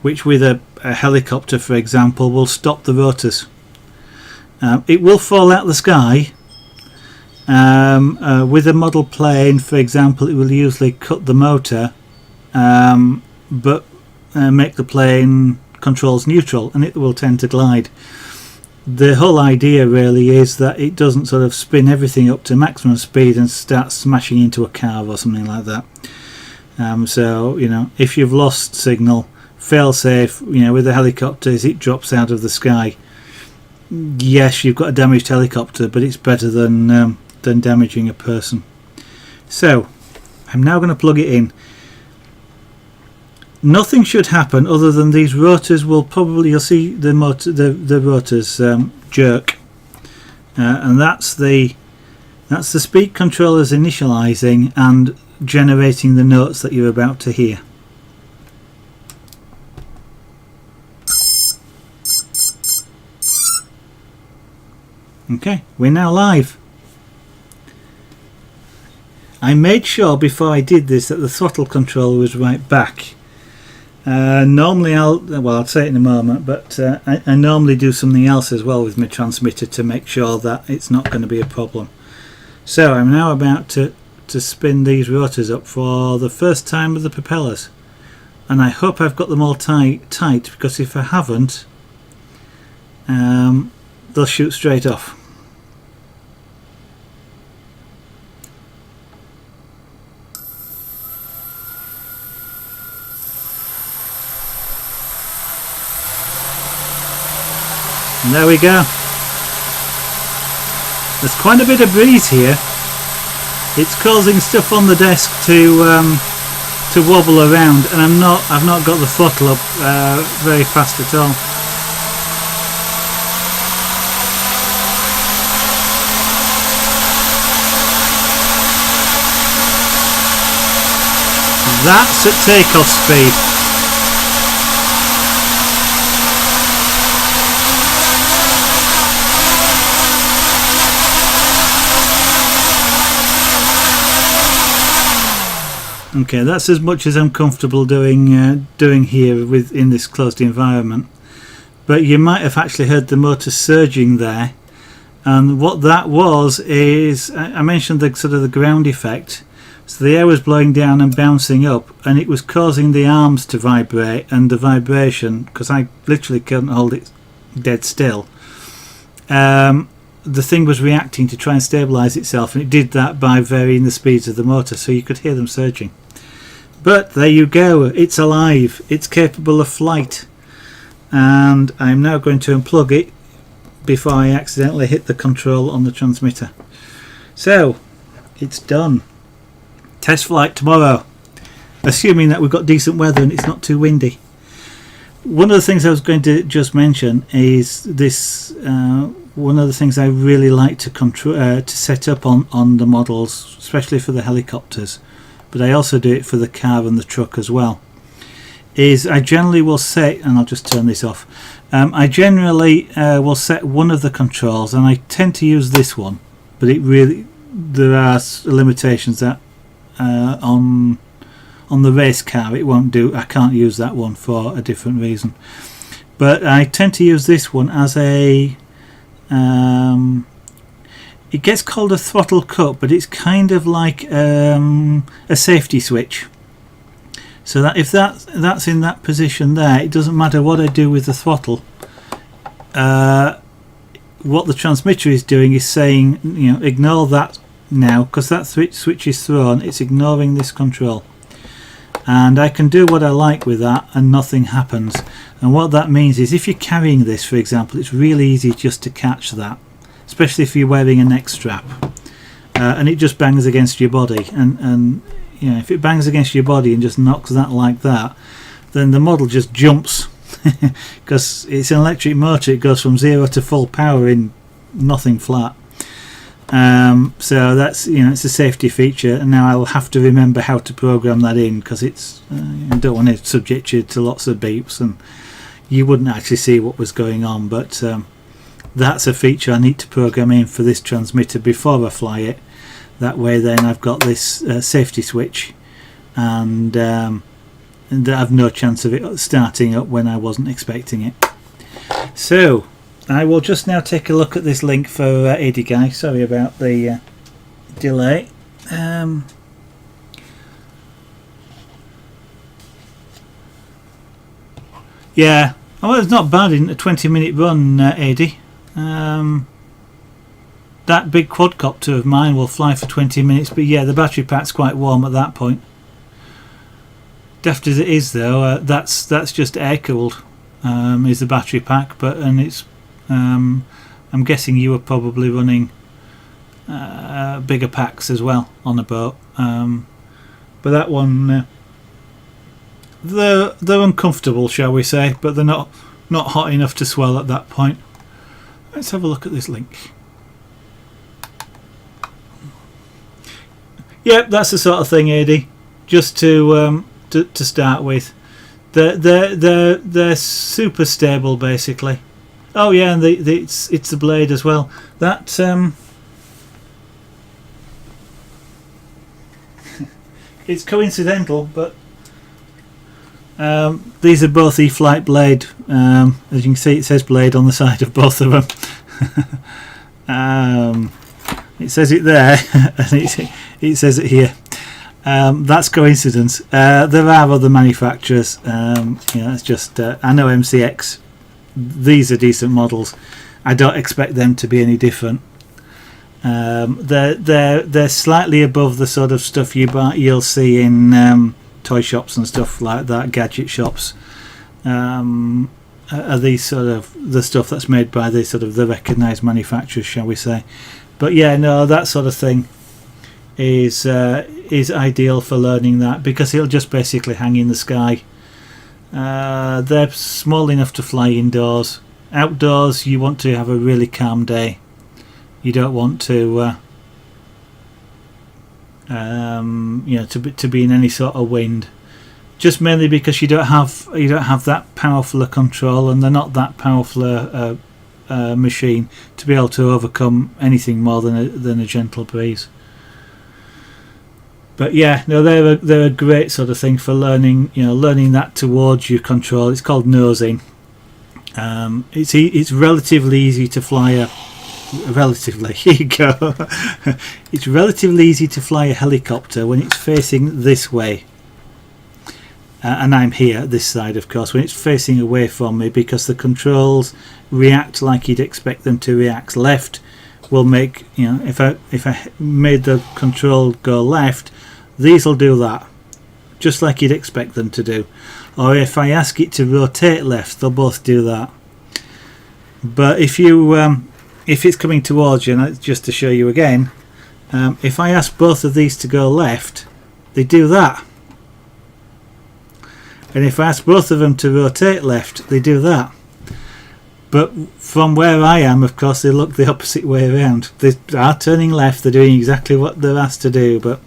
which with a helicopter, for example, will stop the rotors. It will fall out the sky. With a model plane, for example, it will usually cut the motor, but make the plane controls neutral, and it will tend to glide. The whole idea really is that it doesn't sort of spin everything up to maximum speed and start smashing into a car or something like that. So if you've lost signal, fail safe, with the helicopters, it drops out of the sky. Yes, you've got a damaged helicopter, but it's better than damaging a person. So I'm now going to plug it in. Nothing should happen other than these rotors will probably, you'll see the rotors jerk, and that's the speed controllers initializing and generating the notes that you're about to hear. Okay, we're now live. I made sure before I did this that the throttle controller was right back. Normally I'll say it in a moment, but I normally do something else as well with my transmitter to make sure that it's not going to be a problem. So I'm now about to spin these rotors up for the first time with the propellers, and I hope I've got them all tight, because if I haven't, they'll shoot straight off. And there we go. There's quite a bit of breeze here. It's causing stuff on the desk to wobble around, and I've not got the throttle up very fast at all. That's at takeoff speed. Okay, that's as much as I'm comfortable doing here in this closed environment. But you might have actually heard the motor surging there, and what that was is I mentioned the sort of the ground effect. So the air was blowing down and bouncing up, and it was causing the arms to vibrate, and the vibration, because I literally couldn't hold it dead still, the thing was reacting to try and stabilise itself, and it did that by varying the speeds of the motor, so you could hear them surging. But there you go, it's alive, it's capable of flight, and I'm now going to unplug it before I accidentally hit the control on the transmitter. So it's done. Test flight tomorrow, assuming that we've got decent weather and it's not too windy. One of the things I was going to just mention is this. One of the things I really like to to set up on the models, especially for the helicopters, but I also do it for the car and the truck as well, is I generally will set, and I'll just turn this off, I generally will set one of the controls, and I tend to use this one, but there are limitations that on the race car it won't do. I can't use that one for a different reason, but I tend to use this one as a it gets called a throttle cut, but it's kind of like a safety switch, so that if that's in that position there, it doesn't matter what I do with the throttle. What the transmitter is doing is saying, you know, ignore that now, because that switch is thrown, it's ignoring this control, and I can do what I like with that and nothing happens. And what that means is if you're carrying this, for example, it's really easy just to catch that, especially if you're wearing a neck strap, and it just bangs against your body, and you know, if it bangs against your body and just knocks that like that, then the model just jumps because it's an electric motor. It goes from 0 to full power in nothing flat. So that's, you know, it's a safety feature, and now I'll have to remember how to program that in, because it's I don't want to subject you to lots of beeps and you wouldn't actually see what was going on. But that's a feature I need to program in for this transmitter before I fly it. That way then I've got this safety switch, and I have no chance of it starting up when I wasn't expecting it. So I will just now take a look at this link for AD Guy. Sorry about the delay. Yeah, well, it's not bad in a 20-minute run, AD. That big quadcopter of mine will fly for 20 minutes, but yeah, the battery pack's quite warm at that point. Daft as it is, though, that's just air cooled. Is the battery pack, and it's I'm guessing you were probably running bigger packs as well on a boat, but that one they're uncomfortable, shall we say, but they're not hot enough to swell at that point. Let's have a look at this link. Yep, that's the sort of thing, AD. Just to start with, they're super stable, basically. Oh yeah, and it's the blade as well. That it's coincidental, but these are both E-flite blade. As you can see, it says blade on the side of both of them. It says it there, and it says it here. That's coincidence. There are other manufacturers. It's just I know MCX. These are decent models. I don't expect them to be any different. They're slightly above the sort of stuff you'll see in toy shops and stuff like that, gadget shops. Are these sort of the stuff that's made by the sort of the recognised manufacturers, shall we say? But yeah, no, that sort of thing is ideal for learning that, because it'll just basically hang in the sky. They're small enough to fly indoors. Outdoors, you want to have a really calm day. You don't want to you know, to be in any sort of wind, just mainly because you don't have that powerful a control, and they're not that powerful a machine to be able to overcome anything more than a gentle breeze. But yeah, no, they're a great sort of thing for learning, you know, learning that towards your control. It's called nosing. It's relatively easy to fly here you go. It's relatively easy to fly a helicopter when it's facing this way, and I'm here this side, of course, when it's facing away from me, because the controls react like you'd expect them to react. Left will make, you know, if I made the control go left, these will do that just like you'd expect them to do, or if I ask it to rotate left, they'll both do that. But if it's coming towards you, and just to show you again, if I ask both of these to go left, they do that, and if I ask both of them to rotate left, they do that. But from where I am, of course, they look the opposite way around. They are turning left, they're doing exactly what they're asked to do, but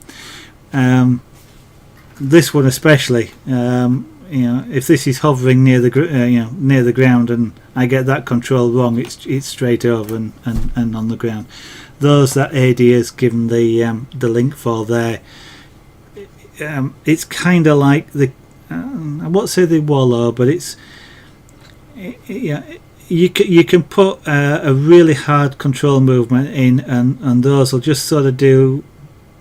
this one especially, you know, if this is hovering near the ground and I get that control wrong, it's straight over and on the ground. Those that AD has given the link for there, it's kind of like the I won't say the wallow, but it's yeah. You can put a really hard control movement in, and those will just sort of do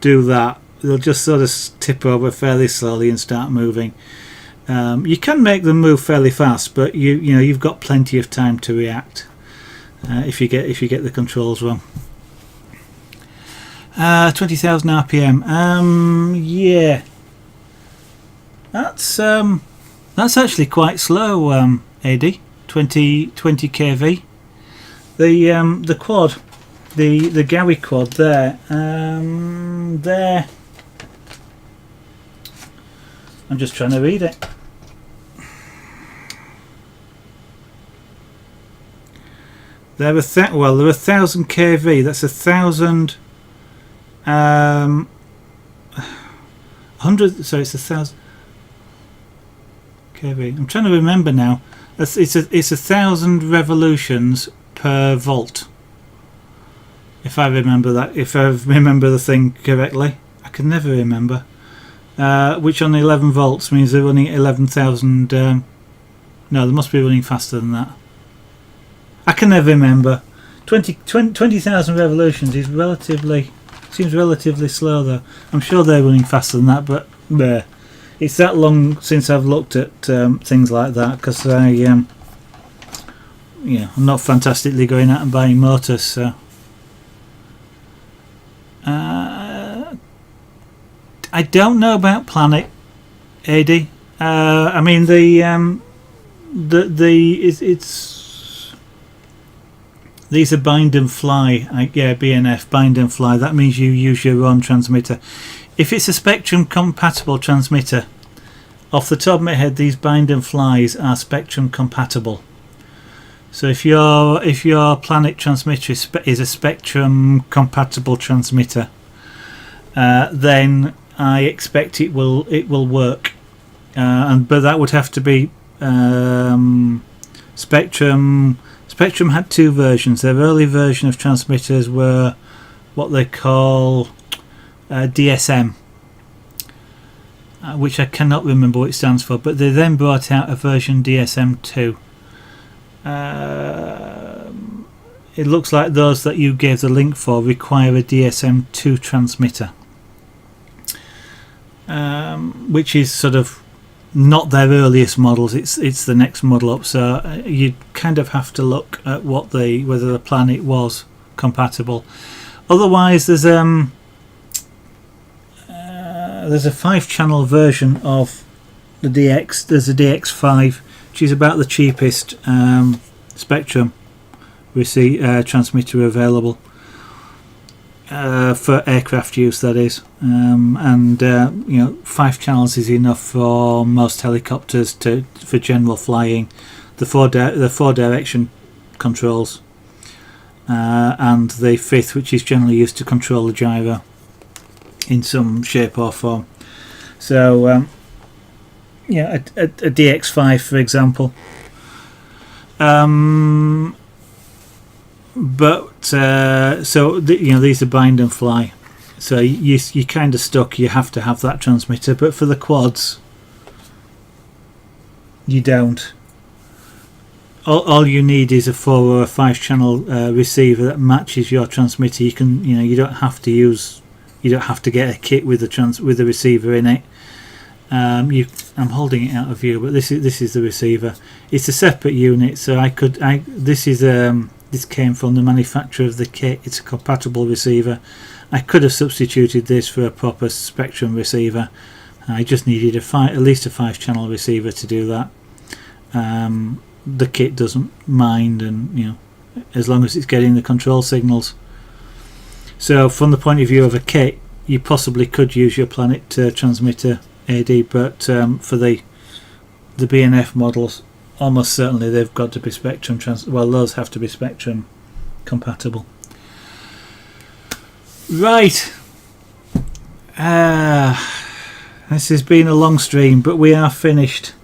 that. They'll just sort of tip over fairly slowly and start moving. You can make them move fairly fast, but you know you've got plenty of time to react if you get the controls wrong. 20,000 RPM. Yeah, that's actually quite slow. AD 20 kV. The quad, the Gowie quad there. There. I'm just trying to read it. They're 1,000 kV. That's 1,000. 100. So it's 1,000 kV. I'm trying to remember now. It's 1,000 revolutions per volt. If I remember that. If I remember the thing correctly, I can never remember. Which on 11 volts means they're running 11,000. No, they must be running faster than that. I can never remember. 20,000 revolutions is seems relatively slow though. I'm sure they're running faster than that, but it's that long since I've looked at things like that, because I'm not fantastically going out and buying motors, so. I don't know about Planet AD. I mean it's these are bind and fly. BNF, bind and fly. That means you use your own transmitter. If it's a Spectrum compatible transmitter, off the top of my head, these bind and flies are Spectrum compatible. So if your Planet transmitter is a Spectrum compatible transmitter, then I expect it will work, but that would have to be Spectrum. Spectrum had two versions. Their early version of transmitters were what they call DSM, which I cannot remember what it stands for, but they then brought out a version DSM2. It looks like those that you gave the link for require a DSM2 transmitter, which is sort of not their earliest models. It's the next model up. So you kind of have to look at whether the Planet was compatible. Otherwise, there's a 5-channel version of the DX. There's a DX5, which is about the cheapest Spectrum transmitter available for aircraft use, that is, and 5 channels is enough for most helicopters for general flying. The four direction controls, and the 5th, which is generally used to control the gyro. in some shape or form. So yeah, a DX5 for example. So these are bind and fly. So you're kind of stuck. You have to have that transmitter. But for the quads, you don't. All you need is a 4 or a 5 channel receiver that matches your transmitter. You don't have to get a kit with a receiver in it. I'm holding it out of view, but this is the receiver. It's a separate unit, so this came from the manufacturer of the kit. It's a compatible receiver. I could have substituted this for a proper Spectrum receiver. I just needed at least a 5 channel receiver to do that. The kit doesn't mind, and as long as it's getting the control signals. So from the point of view of a kit, you possibly could use your Planet transmitter AD, but for the B&F models, almost certainly they've got to be Spectrum those have to be Spectrum compatible. Right, this has been a long stream, but we are finished.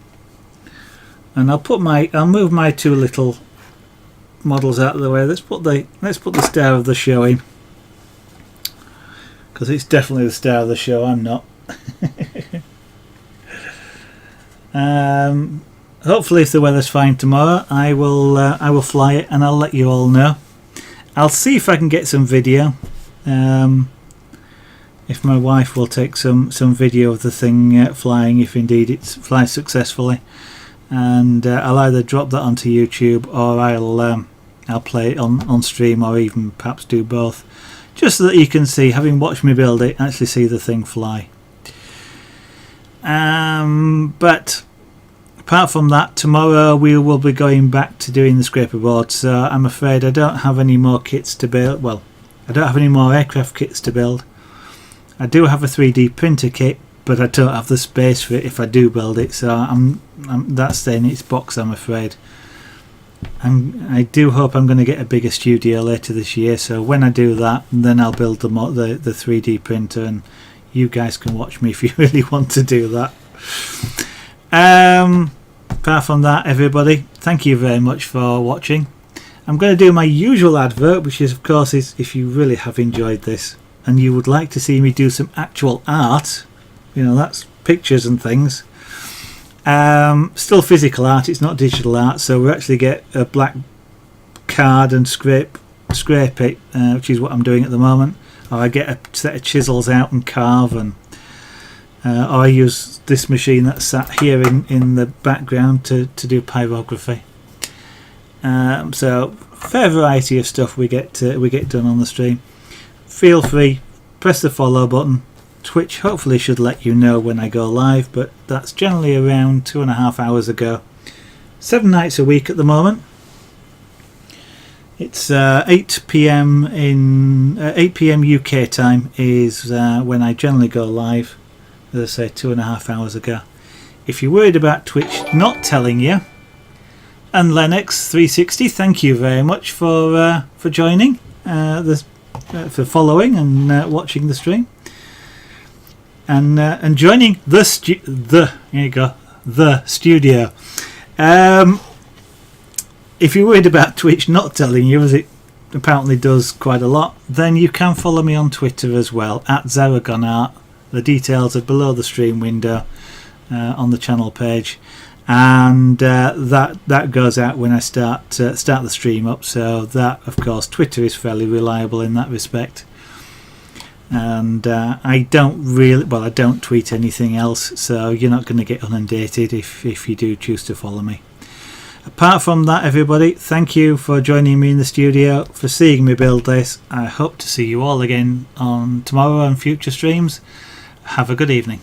And I'll move my 2 little models out of the way. Let's put the star of the show in, because it's definitely the star of the show. I'm not. Hopefully, if the weather's fine tomorrow, I will fly it, and I'll let you all know. I'll see if I can get some video. If my wife will take some video of the thing flying, if indeed it flies successfully. And I'll either drop that onto YouTube, or I'll play it on stream, or even perhaps do both, just so that you can see, having watched me build it, actually see the thing fly. But apart from that, tomorrow we will be going back to doing the scraper board. So I'm afraid I don't have any more kits to build. Well, I don't have any more aircraft kits to build. I do have a 3D printer kit, but I don't have the space for it if I do build it, so that's staying in its box, I'm afraid. I do hope I'm going to get a bigger studio later this year, so when I do that, then I'll build the 3D printer, and you guys can watch me if you really want to do that. Apart from that, everybody, thank you very much for watching. I'm going to do my usual advert, which is, of course, if you really have enjoyed this and you would like to see me do some actual art, that's pictures and things. Still physical art, it's not digital art, so we actually get a black card and scrape it, which is what I'm doing at the moment. Or I get a set of chisels out and carve, or I use this machine that's sat here in the background to do pyrography. So fair variety of stuff we get done on the stream. Feel free, press the follow button. Twitch hopefully should let you know when I go live, but that's generally around 2.5 hours ago. 7 nights a week at the moment. It's 8 PM UK time is when I generally go live. As I say, 2.5 hours ago. If you're worried about Twitch not telling you, and Lennox360, thank you very much for joining, for following and watching the stream. And joining the studio. If you're worried about Twitch not telling you, as it apparently does quite a lot, then you can follow me on Twitter as well, @ZaragonArt. The details are below the stream window on the channel page, and that goes out when I start the stream up. So that, of course, Twitter is fairly reliable in that respect. And I don't tweet anything else, so you're not going to get inundated if you do choose to follow me. Apart from that, everybody, thank you for joining me in the studio, for seeing me build this. I hope to see you all again on tomorrow and future streams. Have a good evening.